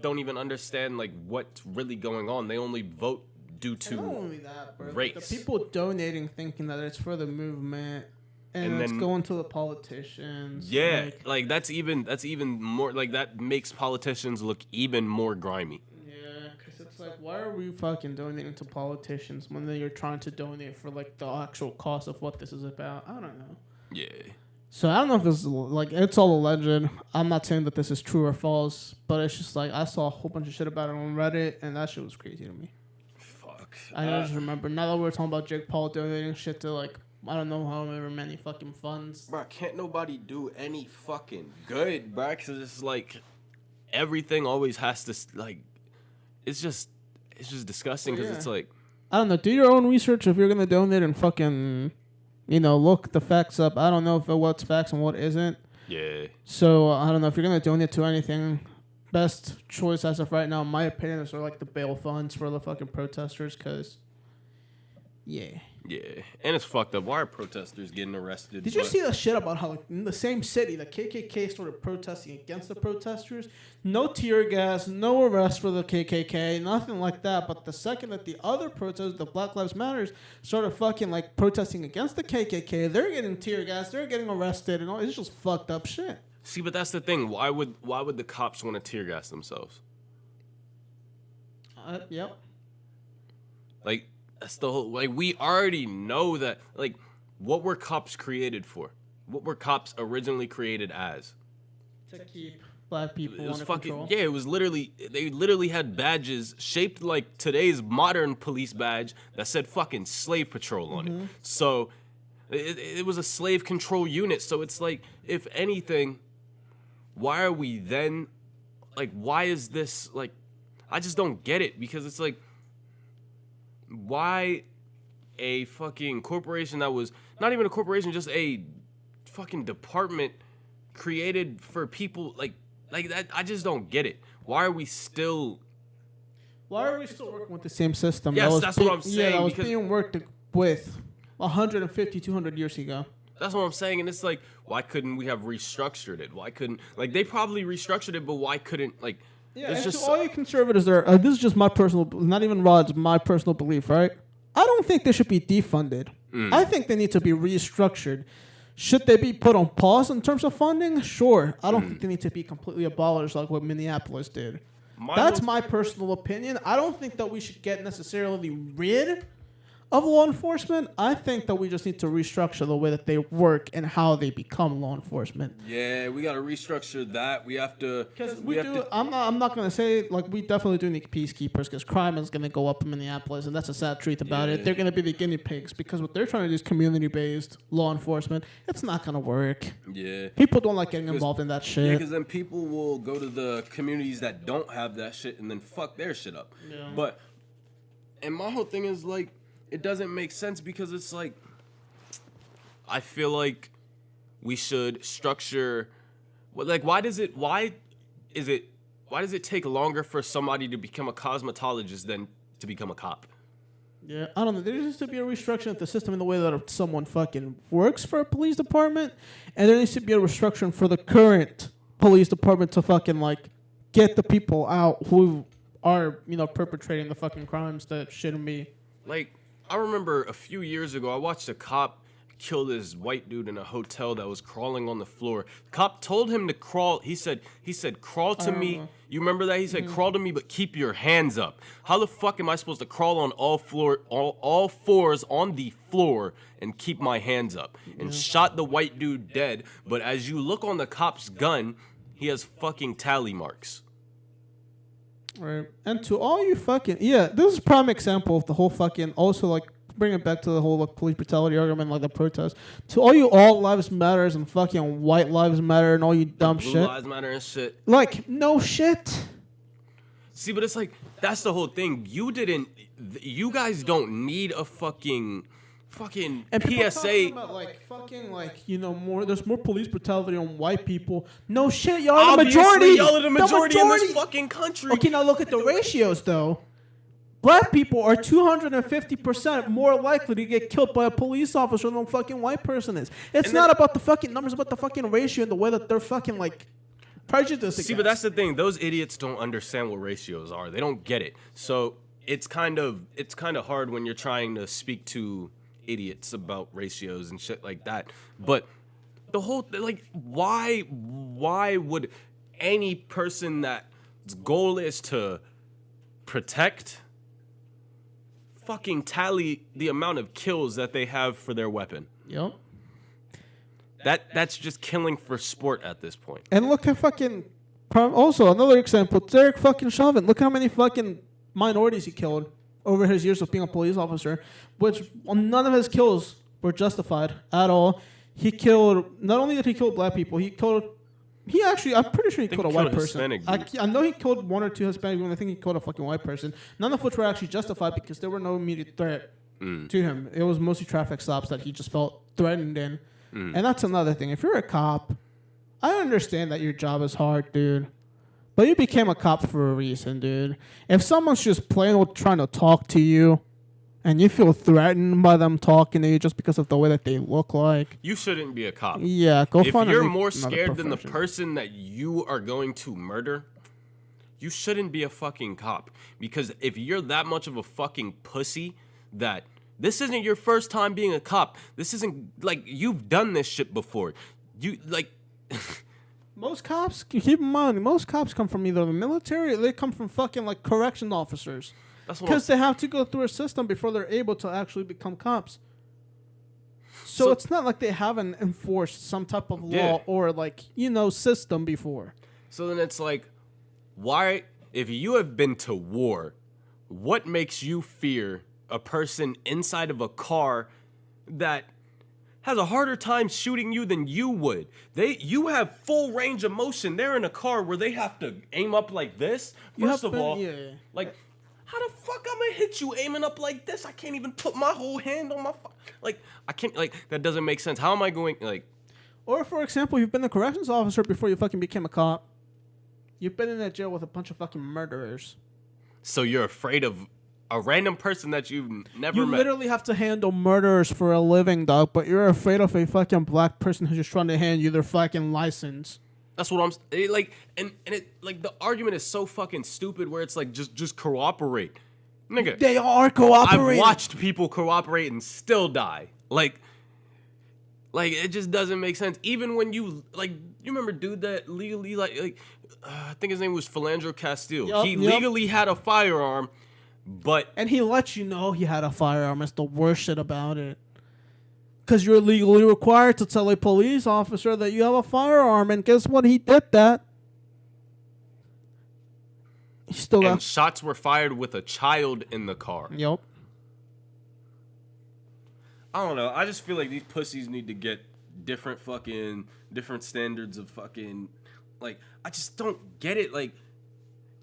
don't even understand what's really going on. They only vote due to not only that, bro, race. The people donating thinking that it's for the movement and it's going to the politicians. Yeah, that's even more that makes politicians look even more grimy. Yeah, because it's why are we fucking donating to politicians when you're trying to donate for the actual cost of what this is about? I don't know. Yeah. So I don't know if this is it's all alleged. I'm not saying that this is true or false, but it's just I saw a whole bunch of shit about it on Reddit, and that shit was crazy to me. Fuck. I just remember now that we're talking about Jake Paul donating shit to I don't know however many fucking funds. Bro, can't nobody do any fucking good, bro? Because it's everything always has to it's just disgusting because it's I don't know. Do your own research if you're gonna donate and fucking. Look the facts up. I don't know what's facts and what isn't. Yeah. So, I don't know. If you're going to donate to anything, best choice as of right now, in my opinion, is the bail funds for the fucking protesters, because, yeah. Yeah. And it's fucked up. Why are protesters getting arrested? Did you see the shit about how in the same city, the KKK started protesting against the protesters? No tear gas, no arrest for the KKK, nothing like that. But the second that the other protesters, the Black Lives Matters, started fucking protesting against the KKK, they're getting tear gas, they're getting arrested, and all. It's just fucked up shit. See, but that's the thing. Why would the cops want to tear gas themselves? Yep. That's the whole, we already know that, what were cops created for? What were cops originally created as? To keep black people it was under fucking control. Yeah, it was they literally had badges shaped like today's modern police badge that said fucking slave patrol on it. So it was a slave control unit. So it's if anything, why are we then why is this I just don't get it, because it's why a fucking corporation that was not even a corporation, just a fucking department created for people like that. I just don't get it. Why are we still working with the same system? Yes, that's what I'm saying. Yeah, that was being worked with 150, 200 years ago. That's what I'm saying, and it's why couldn't we have restructured it? Why couldn't they probably restructured it, but why couldn't Yeah, it's just all you conservatives are. This is just my personal, not even Rod's, my personal belief, right? I don't think they should be defunded. I think they need to be restructured. Should they be put on pause in terms of funding? Sure. I don't think they need to be completely abolished like what Minneapolis did. That's my personal opinion. I don't think that we should get necessarily rid of law enforcement. I think that we just need to restructure the way that they work and how they become law enforcement. Yeah, we got to restructure that. We have to. Because I'm not going to say, we definitely do need peacekeepers, because crime is going to go up in Minneapolis, and that's a sad truth about it. They're going to be the guinea pigs, because what they're trying to do is community-based law enforcement. It's not going to work. Yeah. People don't like getting involved in that shit. Yeah, because then people will go to the communities that don't have that shit and then fuck their shit up. Yeah. And my whole thing is, it doesn't make sense, because it's I feel like we should structure why is why does it take longer for somebody to become a cosmetologist than to become a cop? Yeah, I don't know. There needs to be a restructuring of the system in the way that someone fucking works for a police department, and there needs to be a restructuring for the current police department to fucking like get the people out who are, you know, perpetrating the fucking crimes that shouldn't be. Like, I remember a few years ago, I watched a cop kill this white dude in a hotel that was crawling on the floor. The cop told him to crawl. He said, crawl to me. You remember that? He said, crawl to me, but keep your hands up. How the fuck am I supposed to crawl on all fours on the floor and keep my hands up? And shot the white dude dead. But as you look on the cop's gun, he has fucking tally marks. Right. And to all you fucking... Yeah, this is a prime example of the whole fucking... Also, like, bring it back to the whole like, police brutality argument, like the protest. To all you all lives matters and fucking white lives matter and all you dumb Blue shit. lives matter and shit. Like, no shit. See, but it's like, that's the whole thing. You guys don't need a fucking And people PSA. talking about like fucking like, you know, there's more police brutality on white people. No shit, y'all are the Obviously, majority. y'all are the majority in this fucking country. Okay, now look at the ratios though. Black people are 250% more likely to get killed by a police officer than a fucking white person is. It's not about the fucking numbers, about the fucking ratio and the way that they're fucking like prejudiced against. See, but that's the thing. Those idiots don't understand what ratios are. They don't get it. So it's kind of hard when you're trying to speak to idiots about ratios and shit like that. But the whole like, why would any person that's goal is to protect fucking tally the amount of kills that they have for their weapon? Yep. That's just killing for sport at this point. And look at fucking... Also, another example, Derek fucking Chauvin. Look how many fucking minorities he killed over his years of being a police officer, which none of his kills were justified at all. He killed... Not only did he kill black people, I'm pretty sure he killed a white person. I know he killed one or two Hispanic women. I think he killed a fucking white person. None of which were actually justified because there were no immediate threat to him. It was mostly traffic stops that he just felt threatened in. And that's another thing. If you're a cop, I understand that your job is hard, dude. But you became a cop for a reason, dude. If someone's just plain old trying to talk to you and you feel threatened by them talking to you just because of the way that they look like, you shouldn't be a cop. Yeah, if you're more scared than the person that you are going to murder, you shouldn't be a fucking cop. Because if you're that much of a fucking pussy that this isn't your first time being a cop, this isn't like you've done this shit before. You like most cops, keep in mind, most cops come from either the military or they come from fucking like correction officers. Because they have to go through a system before they're able to actually become cops. So it's not like they haven't enforced some type of law or like, you know, system before. So then it's like, why, if you have been to war, what makes you fear a person inside of a car that has a harder time shooting you than you would? You have full range of motion. They're in a car where they have to aim up like this. First of all, like, how the fuck I'm gonna hit you aiming up like this? I can't even put my whole hand on my like, I can't, like, that doesn't make sense. How am I going, like... Or, for example, you've been a corrections officer before you fucking became a cop. You've been in that jail with a bunch of fucking murderers. So you're afraid of a random person that you've never met? You literally have to handle murderers for a living, dog, but you're afraid of a fucking black person who's just trying to hand you their fucking license. That's what I'm... like, and it, like, the argument is so fucking stupid where it's like, just cooperate. Nigga. They are cooperating. I've watched people cooperate and still die. Like, it just doesn't make sense. Even when you, like, you remember dude that legally, I think his name was Philandro Castile. He legally had a firearm, but... And he let you know he had a firearm. That's the worst shit about it. Because you're legally required to tell a police officer that you have a firearm. And guess what? He did that. He still got... And shots were fired with a child in the car. Yep. I don't know. I just feel like these pussies need to get different standards of fucking... Like, I just don't get it. Like,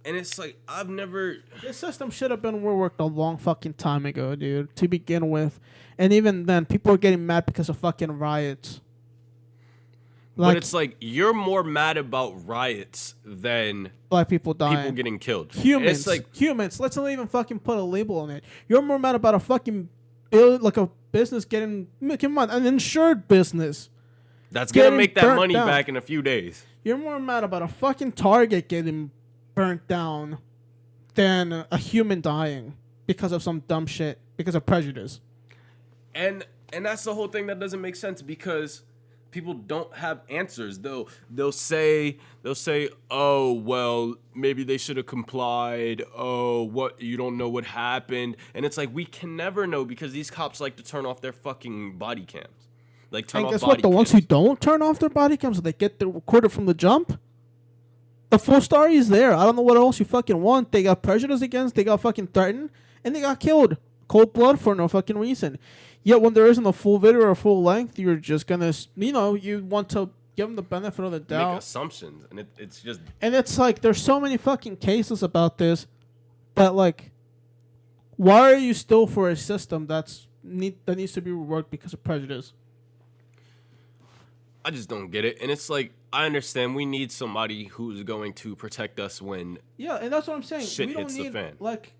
and it's like, I've never... This system should have been reworked a long fucking time ago, dude, to begin with. And even then, people are getting mad because of fucking riots. But it's like you're more mad about riots than black people dying. People getting killed. Humans. It's like humans. Let's not even fucking put a label on it. You're more mad about a fucking like a business getting, come on, an insured business. That's going to make that money back in a few days. You're more mad about a fucking Target getting burnt down than a human dying because of some dumb shit, because of prejudice. And that's the whole thing that doesn't make sense because people don't have answers. They'll say, oh well, maybe they should have complied. Oh, what, you don't know what happened, and it's like we can never know because these cops like to turn off their fucking body cams. Like turn off body cams. And guess what? The ones who don't turn off their body cams, they get the recorded from the jump. The full story is there. I don't know what else you fucking want. They got prejudice against. They got fucking threatened, and they got killed. Cold blood for no fucking reason. Yet when there isn't a full video or full length, you're just gonna, you want to give them the benefit of the doubt. Make assumptions, and it's just. And it's like there's so many fucking cases about this, that like, why are you still for a system that needs to be reworked because of prejudice? I just don't get it, and it's like I understand we need somebody who's going to protect us when. Yeah, and that's what I'm saying. Shit hits the fan. Like,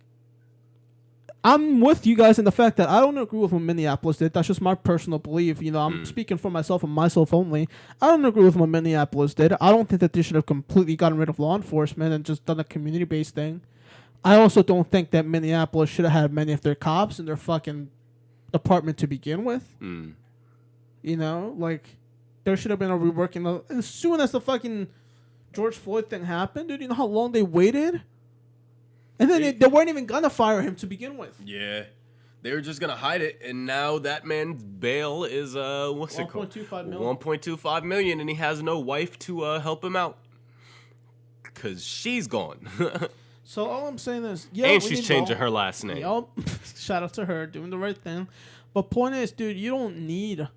I'm with you guys in the fact that I don't agree with what Minneapolis did. That's just my personal belief. I'm speaking for myself and myself only. I don't agree with what Minneapolis did. I don't think that they should have completely gotten rid of law enforcement and just done a community-based thing. I also don't think that Minneapolis should have had many of their cops in their fucking department to begin with. There should have been a reworking. As soon as the fucking George Floyd thing happened, dude, you know how long they waited? And then they weren't even gonna fire him to begin with. Yeah, they were just gonna hide it, and now that man's bail is what's it called? $1.25 million, and he has no wife to help him out, cause she's gone. So all I'm saying is, and she's changing her last name. Yup, shout out to her doing the right thing. But point is, dude, you don't need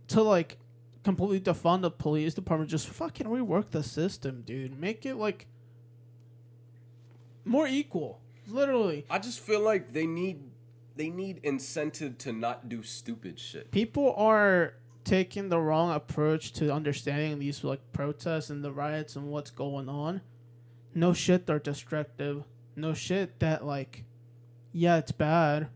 to like completely defund the police department. Just fucking rework the system, dude. Make it like more equal. Literally. I just feel like they need incentive to not do stupid shit. People are taking the wrong approach to understanding these like protests and the riots and what's going on. No shit, they're destructive. No shit that like, yeah, it's bad.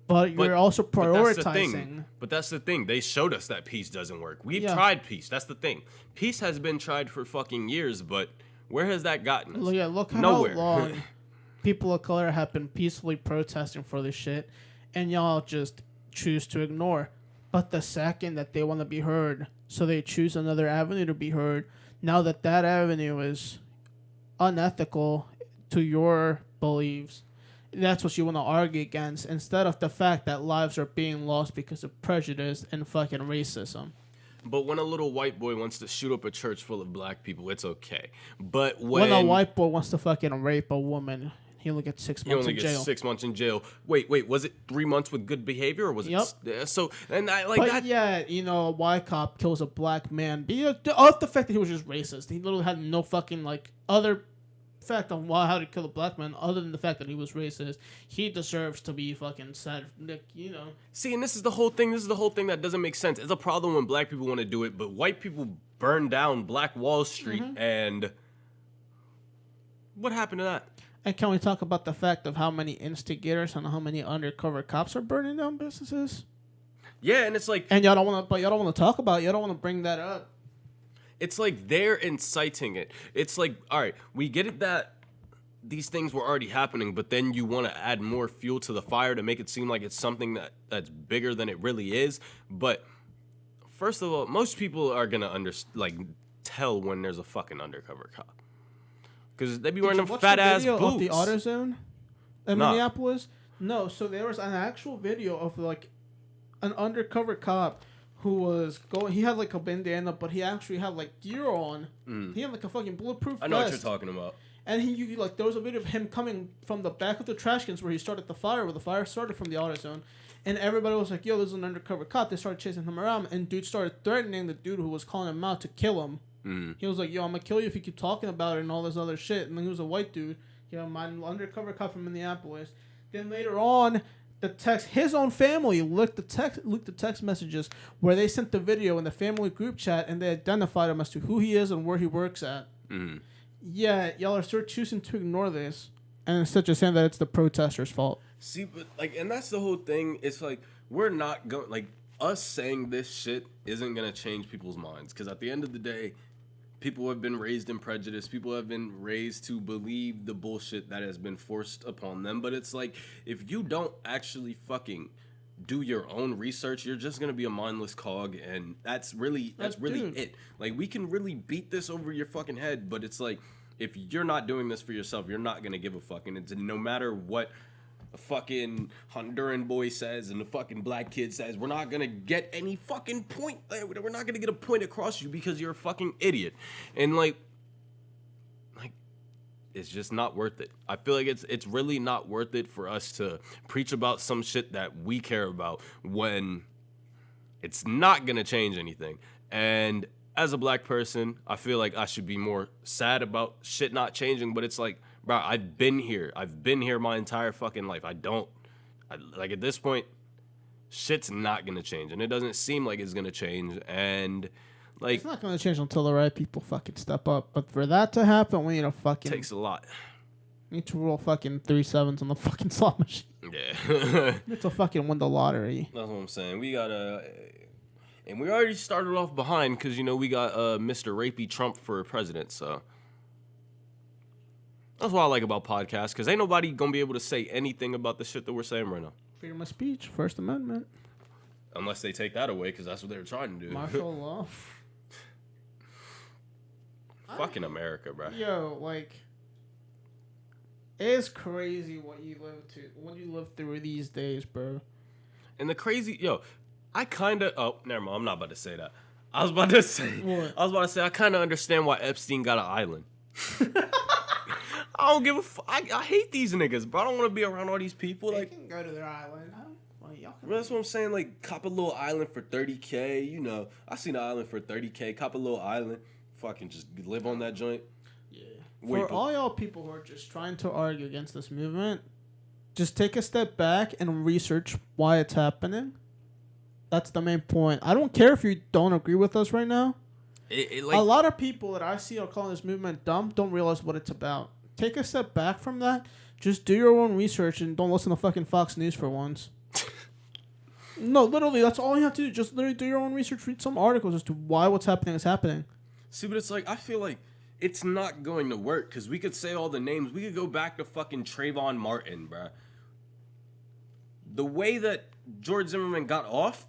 But you're also prioritizing. But that's the thing. They showed us that peace doesn't work. We've tried peace. That's the thing. Peace has been tried for fucking years, but where has that gotten us? Look how long people of color have been peacefully protesting for this shit, and y'all just choose to ignore. But the second that they want to be heard, so they choose another avenue to be heard. Now that avenue is unethical to your beliefs, that's what you want to argue against, instead of the fact that lives are being lost because of prejudice and fucking racism. But when a little white boy wants to shoot up a church full of black people, it's okay. But when a white boy wants to fucking rape a woman, he only gets 6 months in jail. He only gets 6 months in jail. Wait, was it 3 months with good behavior, or was it? So, and I like but that. Yeah, a white cop kills a black man. Off the fact that he was just racist. He literally had no fucking like other fact on how to kill a black man other than the fact that he was racist. He deserves to be fucking sad. See, and this is the whole thing that doesn't make sense. It's a problem when black people want to do it, but white people burn down Black Wall Street, and what happened to that? And can we talk about the fact of how many instigators and how many undercover cops are burning down businesses? Yeah, and it's like, and y'all don't want to talk about it. Y'all don't want to bring that up. It's like they're inciting it. It's like, all right, we get it that these things were already happening, but then you want to add more fuel to the fire to make it seem like it's something that's bigger than it really is. But first of all, most people are gonna tell when there's a fucking undercover cop, because they be wearing them fat ass boots. Of the AutoZone in Minneapolis? No. So there was an actual video of like an undercover cop who was going. He had like a bandana, but he actually had like gear on. He had like a fucking bulletproof vest. I know what you're talking about. And there was a video of him coming from the back of the trash cans where he started the fire, where the fire started from the AutoZone. And everybody was like, yo, this is an undercover cop. They started chasing him around, and dude started threatening the dude who was calling him out to kill him. He was like, yo, I'm gonna kill you if you keep talking about it and all this other shit. And then he was a white dude, my undercover cop from Minneapolis. Then later on, the text. His own family leaked the text messages where they sent the video in the family group chat, and they identified him as to who he is and where he works at. Mm-hmm. Yeah, y'all are still choosing to ignore this, and instead just saying that it's the protesters' fault. See, but like, and that's the whole thing. It's like we're not going. Like, us saying this shit isn't gonna change people's minds, because at the end of the day, people have been raised in prejudice. People have been raised to believe the bullshit that has been forced upon them. But it's like, if you don't actually fucking do your own research, you're just gonna be a mindless cog, and that's really it. Like, we can really beat this over your fucking head, but it's like, if you're not doing this for yourself, you're not gonna give a fuck. And it's no matter what a fucking Honduran boy says and the fucking black kid says, we're not gonna get any fucking point. We're not gonna get a point across you because you're a fucking idiot. And like it's just not worth it. I feel like it's really not worth it for us to preach about some shit that we care about when it's not gonna change anything. And as a black person, I feel like I should be more sad about shit not changing, but it's like, bro, I've been here my entire fucking life. Like, at this point, shit's not gonna change, and it doesn't seem like it's gonna change. And like, it's not gonna change until the right people fucking step up. But for that to happen, we need to fucking takes a lot. We need to roll fucking 3 7s on the fucking slot machine. Yeah, we need to fucking win the lottery. That's what I'm saying. We gotta. And we already started off behind because, you know, we got Mr. Rapey Trump for president, so. That's what I like about podcasts, because ain't nobody going to be able to say anything about the shit that we're saying right now. Freedom of speech, First Amendment. Unless they take that away, because that's what they were trying to do. Martial law. Fucking America, bro. Yo, like, it's crazy what you live through these days, bro. And the crazy, I kind of, never mind, I'm not about to say that. I was about to say, I kind of understand why Epstein got an island. I don't give a fuck. I hate these niggas, bro. I don't want to be around all these people. They like, can go to their island. That's what I'm saying. Like, cop a little island for $30K. You know, I seen an island for $30K. Cop a little island. Fucking just live on that joint. Yeah. For all y'all people who are just trying to argue against this movement, just take a step back and research why it's happening. That's the main point. I don't care if you don't agree with us right now. A lot of people that I see are calling this movement dumb don't realize what it's about. Take a step back from that. Just do your own research and don't listen to fucking Fox News for once. No, literally, that's all you have to do. Just literally do your own research. Read some articles as to why what's happening is happening. See, but it's like, I feel like it's not going to work, because we could say all the names. We could go back to fucking Trayvon Martin, bruh. The way that George Zimmerman got off,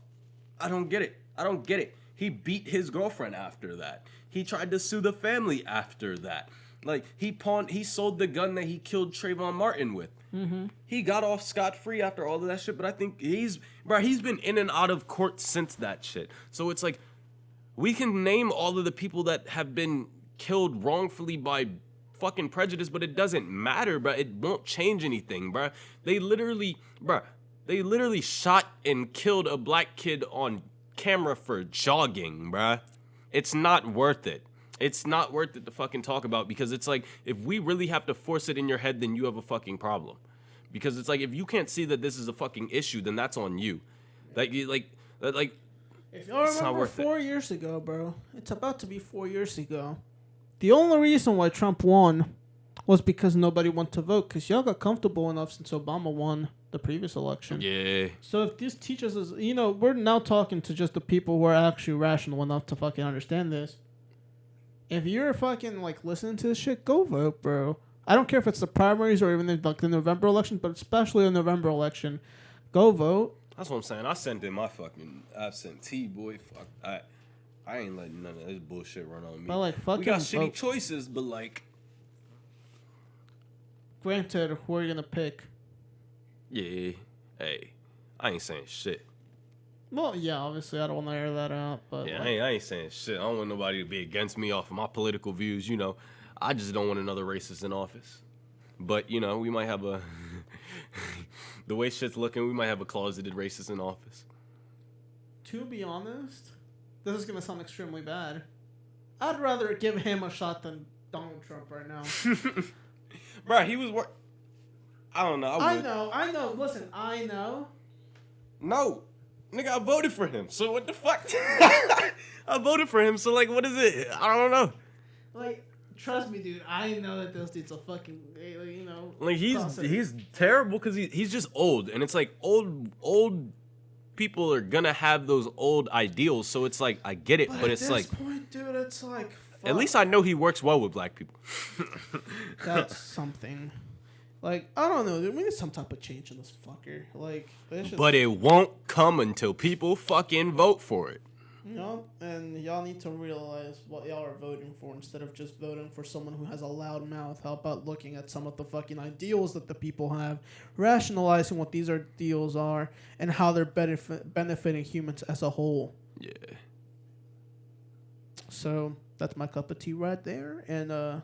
I don't get it. He beat his girlfriend after that. He tried to sue the family after that. Like, he sold the gun that he killed Trayvon Martin with. Mm-hmm. He got off scot-free after all of that shit, but I think he's been in and out of court since that shit. So it's like, we can name all of the people that have been killed wrongfully by fucking prejudice, but it doesn't matter, bro. It won't change anything, bro. They literally shot and killed a black kid on camera for jogging, bruh. It's not worth it. It's not worth it to fucking talk about, because it's like, if we really have to force it in your head, then you have a fucking problem. Because it's like, if you can't see that this is a fucking issue, then that's on you. If y'all remember 4 years ago, bro, it's about to be 4 years ago. The only reason why Trump won was because nobody wanted to vote, because y'all got comfortable enough since Obama won the previous election. Yeah. So if this teaches us, we're now talking to just the people who are actually rational enough to fucking understand this. If you're fucking, like, listening to this shit, go vote, bro. I don't care if it's the primaries or even the November election, but especially the November election. Go vote. That's what I'm saying. I sent in my fucking absentee, boy. Fuck. I ain't letting none of this bullshit run on me. But, like, fucking we got shitty choices, but, like... Granted, who are you gonna pick? Yeah. Hey, I ain't saying shit. Well, yeah, obviously, I don't want to air that out, but... Yeah, I ain't saying shit. I don't want nobody to be against me off of my political views, I just don't want another racist in office. But, we might have a... the way shit's looking, we might have a closeted racist in office. To be honest, this is going to sound extremely bad. I'd rather give him a shot than Donald Trump right now. Bro, he was... I don't know. I know. Listen, I know. No. Nigga, I voted for him. So what the fuck? I voted for him. So, like, what is it? I don't know. Like, trust me, dude. I know that those dudes are fucking, you know. Like, he's terrible because he's just old. And it's like old people are going to have those old ideals. So it's like, I get it. But it's like. At this point, dude, it's like. Fuck. At least I know he works well with black people. That's something. Like, I don't know, dude. We need some type of change in this fucker. Like, but it won't come until people fucking vote for it. You know, and y'all need to realize what y'all are voting for instead of just voting for someone who has a loud mouth. How about looking at some of the fucking ideals that the people have, rationalizing what these ideals are, and how they're benefiting humans as a whole. Yeah. So, that's my cup of tea right there. And,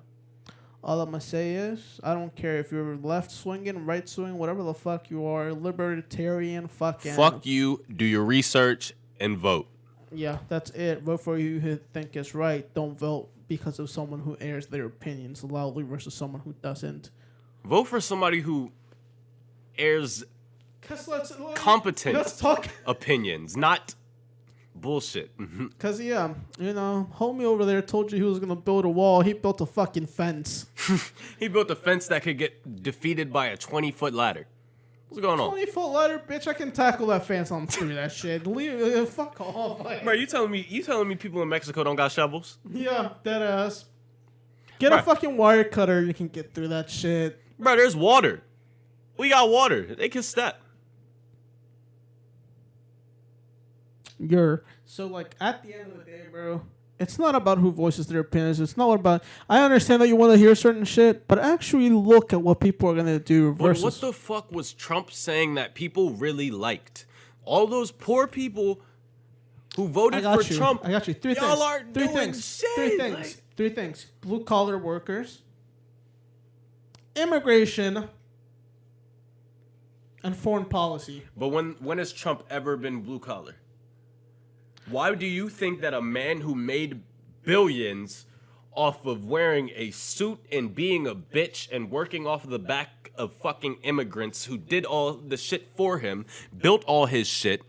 all I'm going to say is, I don't care if you're left swinging, right swinging, whatever the fuck you are, libertarian, fucking. Fuck you, do your research, and vote. Yeah, that's it. Vote for you who think is right. Don't vote because of someone who airs their opinions loudly versus someone who doesn't. Vote for somebody who airs competent let's talk opinions, not bullshit. Because, yeah, you know, homie over there told you he was going to build a wall. He built a fucking fence. He built a fence that could get defeated by a 20-foot ladder. What's going on? 20-foot ladder, bitch. I can tackle that fence on through that shit. Leave, fuck off. Like. Bro, you telling me people in Mexico don't got shovels? Yeah, dead ass. Get a fucking wire cutter. You can get through that shit. Bro, there's water. We got water. They can step. So, like, at the end of the day, bro, it's not about who voices their opinions. It's not about. I understand that you want to hear certain shit, but actually look at what people are gonna do. Versus, but what the fuck was Trump saying that people really liked? All those poor people who voted for Trump. I got you. Three things. Blue collar workers, immigration, and foreign policy. But when has Trump ever been blue collar? Why do you think that a man who made billions off of wearing a suit and being a bitch and working off of the back of fucking immigrants who did all the shit for him, built all his shit,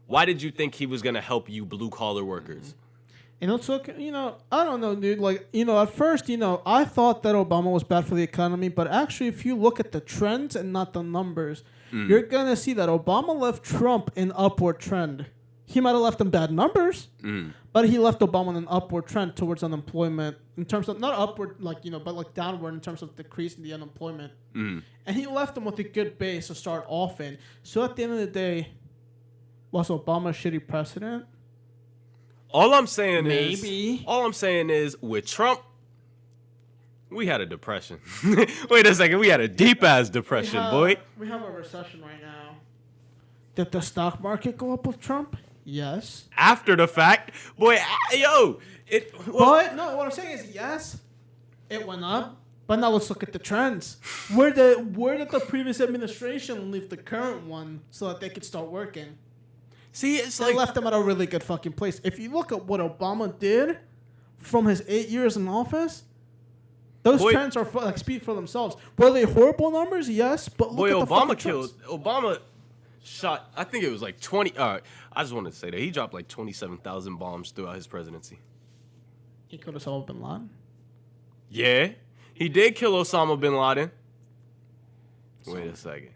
why did you think he was going to help you blue-collar workers? And it's okay, you know, I don't know, dude. Like, you know, at first, you know, I thought that Obama was bad for the economy, but actually, if you look at the trends and not the numbers, you're going to see that Obama left Trump in upward trend. He might have left them bad numbers, but he left Obama in an upward trend towards unemployment in terms of, not upward, like, you know, but like downward in terms of decreasing the unemployment. And he left them with a good base to start off in. So at the end of the day, was Obama a shitty president? All I'm saying is with Trump, we had a depression. Wait a second, we had a deep ass depression, boy. We have a recession right now. Did the stock market go up with Trump? Yes. After the fact, boy, yo. But no, what I'm saying is yes, it went up. But now let's look at the trends. Where did the previous administration leave the current one so that they could start working? See, it's they left them at a really good fucking place. If you look at what Obama did from his 8 years in office, those trends are speak for themselves. Were they horrible numbers? Yes, but look at the fucking trends. Obama shot, I think it was like 20. All right, I just wanted to say that he dropped like 27,000 bombs throughout his presidency. He could have solved bin Laden. Yeah, he did kill Osama bin Laden. Wait a second.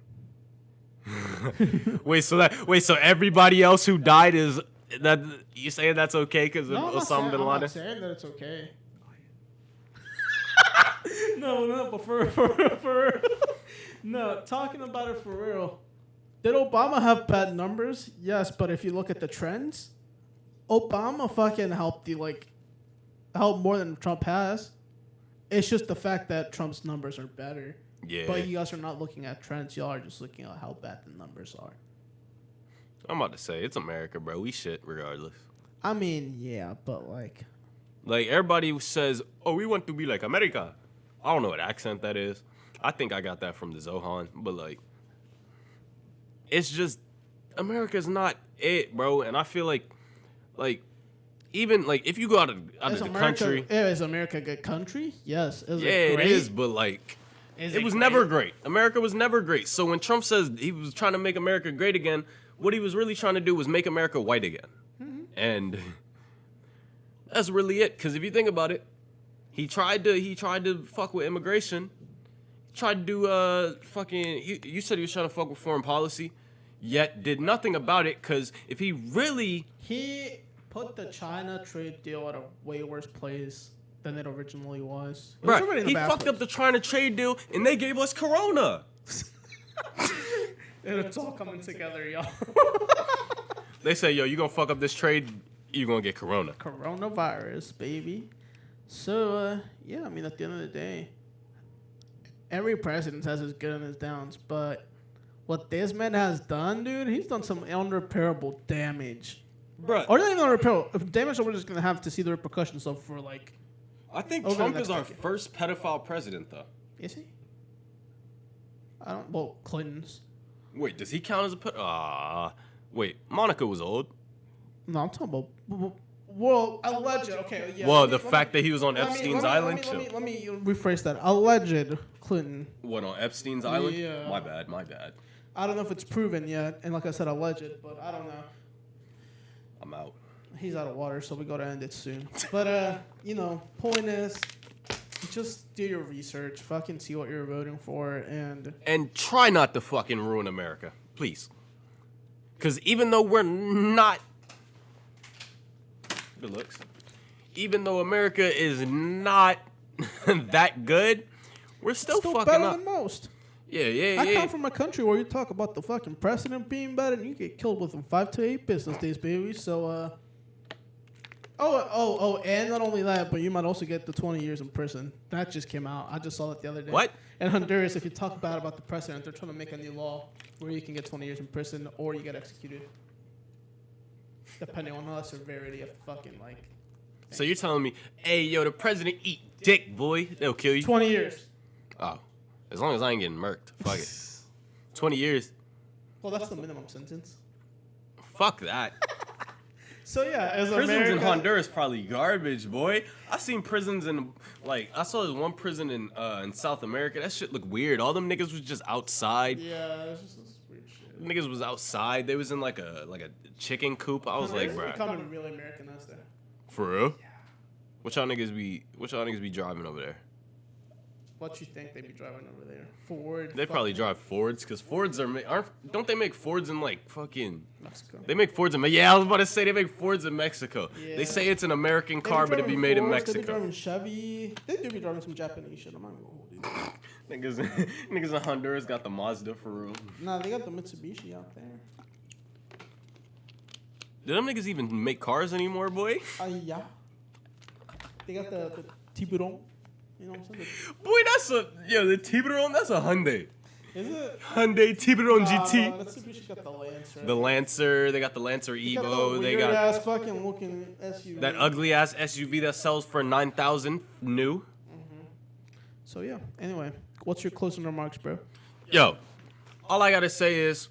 So everybody else who died is that you saying that's okay because of Osama bin Laden? I'm not saying that it's okay. No, but for no, talking about it for real. Did Obama have bad numbers? Yes, but if you look at the trends, Obama fucking helped more than Trump has. It's just the fact that Trump's numbers are better. Yeah. But you guys are not looking at trends. Y'all are just looking at how bad the numbers are. I'm about to say, it's America, bro. We shit regardless. I mean, yeah, but like everybody says, oh, we want to be like America. I don't know what accent that is. I think I got that from the Zohan. But it's just, America's not it, bro. And I feel like even if you go out of the country. Is America a good country? Yes. It is, but It was never great. America was never great. So when Trump says he was trying to make America great again, what he was really trying to do was make America white again. Mm-hmm. And that's really it. Because if you think about it, he tried to fuck with immigration. He tried to do fucking. You said he was trying to fuck with foreign policy, yet did nothing about it. Because if he really put the China trade deal at a way worse place than it originally was. Right. He fucked up the China trade deal, and they gave us Corona. It's all coming together, y'all. They say, yo, you gonna fuck up this trade, you're gonna get Corona. Coronavirus, baby. So, yeah, I mean, at the end of the day, every president has his good and his downs, but what this man has done, dude, he's done some unrepairable damage. Bruh. Or not even unrepairable. Damage that we're just gonna have to see the repercussions of for, like... I think Trump is our first pedophile president, though. Is he? Well, Clinton's. Wait, does he count as a wait, Monica was old. No, I'm talking about... Well, alleged. Okay, yeah. Well, the fact that he was on Epstein's island. Let me rephrase that. Alleged Clinton. What, on Epstein's island? Yeah. My bad. I don't know if it's proven yet, and like I said, alleged, but I don't know. I'm out. He's out of water, so we gotta end it soon. But point is, just do your research, fucking see what you're voting for, and try not to fucking ruin America, please. Because even though we're not good looks, even though America is not that good, we're still fucking better up. Than most. Yeah. I come from a country where you talk about the fucking president being better, and you get killed within 5 to 8 business days, baby. So, and not only that, but you might also get the 20 years in prison. That just came out. I just saw that the other day. What? In Honduras, if you talk bad about the president, they're trying to make a new law where you can get 20 years in prison or you get executed, depending on the severity of fucking like. So you're telling me, hey, yo, the president eat dick, boy. They'll kill you. 20 years. Oh. As long as I ain't getting murked. Fuck it. 20 years. Well, that's the minimum sentence. Fuck that. So, yeah, as prisons in Honduras probably garbage, boy. I seen prisons in, I saw this one prison in South America. That shit looked weird. All them niggas was just outside. Yeah, it's just this weird shit. Niggas was outside. They was in, like a chicken coop. I was like, bro. Becoming really Americanized there. For real? Yeah. What y'all niggas be driving over there? What you think they be driving over there? Ford. They probably drive Fords, because Fords don't they make Fords in fucking Mexico? They make Fords in I was about to say they make Fords in Mexico. Yeah. They say it's an American car, but it be made in Mexico. They be driving Chevy. They do be driving some Japanese shit. I'm not gonna hold you. Niggas in Honduras got the Mazda for real. Nah, they got the Mitsubishi out there. Do them niggas even make cars anymore, boy? Yeah. They got the Tiburon. You know what I'm Boy, saying? the Tiburon, that's a Hyundai. Is it? Hyundai Tiburon GT. Mitsubishi got the Lancer. The Lancer, they got the Lancer Evo. They got ass fucking looking SUV. That ugly ass SUV that sells for $9,000 new. Mm-hmm. So yeah. Anyway, what's your closing remarks, bro? Yo, all I gotta say is,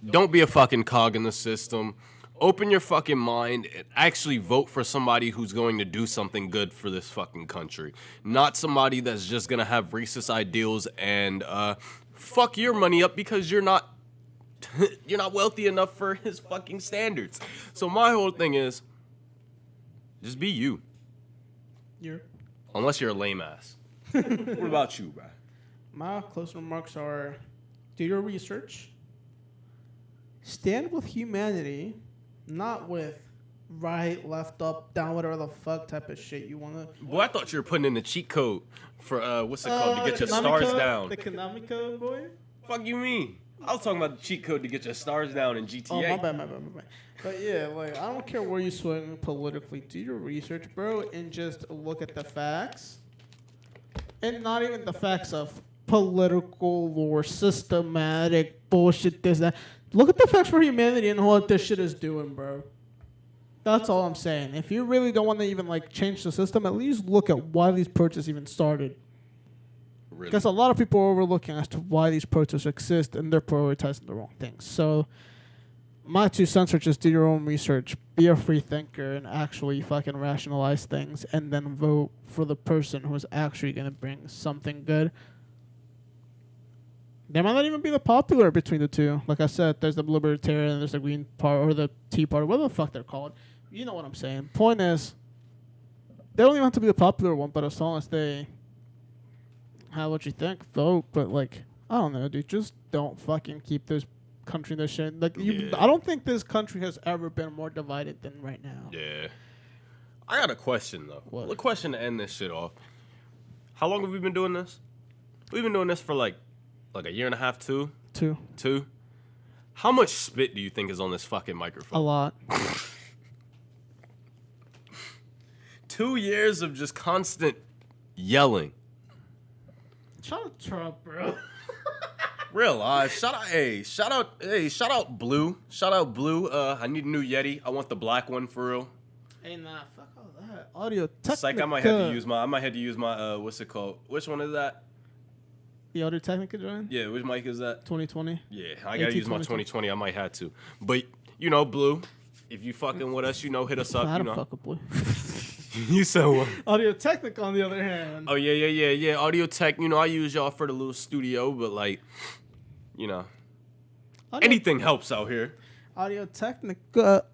don't be a fucking cog in the system. Open your fucking mind and actually vote for somebody who's going to do something good for this fucking country. Not somebody that's just going to have racist ideals and fuck your money up because you're not you're not wealthy enough for his fucking standards. So my whole thing is, just be you. Unless you're a lame ass. What about you, bro? My closing remarks are, do your research. Stand with humanity. Not with right, left, up, down, whatever the fuck type of shit you want to... Boy, I thought you were putting in the cheat code for, what's it called, to get your stars down. The Konami code, boy? Fuck you mean? I was talking about the cheat code to get your stars down in GTA. Oh, my bad. But yeah, I don't care where you swing politically. Do your research, bro, and just look at the facts. And not even the facts of political or systematic bullshit, this, that. Look at the facts for humanity and what this shit is doing, bro. That's all I'm saying. If you really don't want to even change the system, at least look at why these protests even started. Really? Because a lot of people are overlooking as to why these protests exist, and they're prioritizing the wrong things. So my 2 cents are just do your own research, be a free thinker, and actually fucking rationalize things, and then vote for the person who's actually going to bring something good They might not even be the popular between the two. Like I said, there's the Blue Libertarian and there's the Green Party or the Tea Party, whatever the fuck they're called. You know what I'm saying. Point is, they don't even have to be the popular one, but as long as they have what you think, vote. But like, I don't know, dude. Just don't fucking keep this country this shit. Like, I don't think this country has ever been more divided than right now. Yeah. I got a question though. What? A question to end this shit off. How long have we been doing this? We've been doing this for like a year and a half, two. How much spit do you think is on this fucking microphone? A lot. 2 years of just constant yelling. Shout out Trump, bro. Real live. Shout out Blue. Shout out Blue. I need a new Yeti. I want the black one for real. Hey, nah, fuck all that. Audio Technica. It's like I might have to use my what's it called? Which one is that? The Audio Technica joint? Yeah, which mic is that? 2020. Yeah, I gotta use my 2020. I might have to. But you know, Blue, if you fucking with us, you know, hit us up. I you don't know. fuck with Blue. You said what? Audio Technica, on the other hand. Oh yeah. Audio Tech. You know, I use y'all for the little studio, but like, you know, anything helps out here. Audio Technica,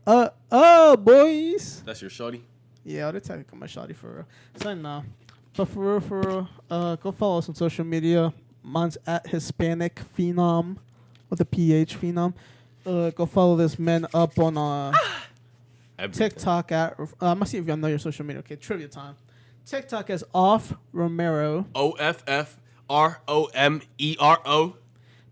boys. That's your shorty? Yeah, Audio Technica, my shawty for real. So nah, but for real, go follow us on social media. Mine's at Hispanic Phenom with a PH Phenom. Go follow this man up on TikTok at. I'm gonna see if y'all know your social media. Okay, trivia time. TikTok is Off Romero. OFFROMERO.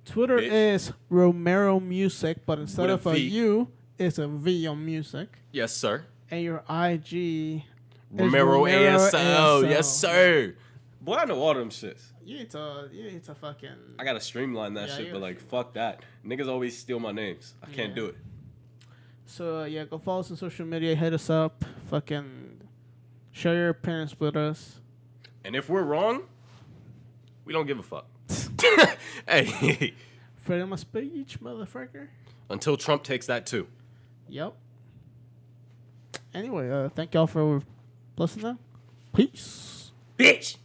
Twitter is Romero Music, but instead With a of a V. U, it's a V on music. Yes, sir. And your IG Romero is ASL. Yes, sir. Boy, I know all them shits. You need to fucking. I gotta streamline that Yeah, shit, you but gotta like, fuck that. Niggas always steal my names. I can't do it. So yeah, go follow us on social media. Hit us up. Fucking share your opinions with us. And if we're wrong, we don't give a fuck. Hey. Freedom of speech, motherfucker. Until Trump takes that too. Yep. Anyway, thank y'all for listening. Peace. Bitch.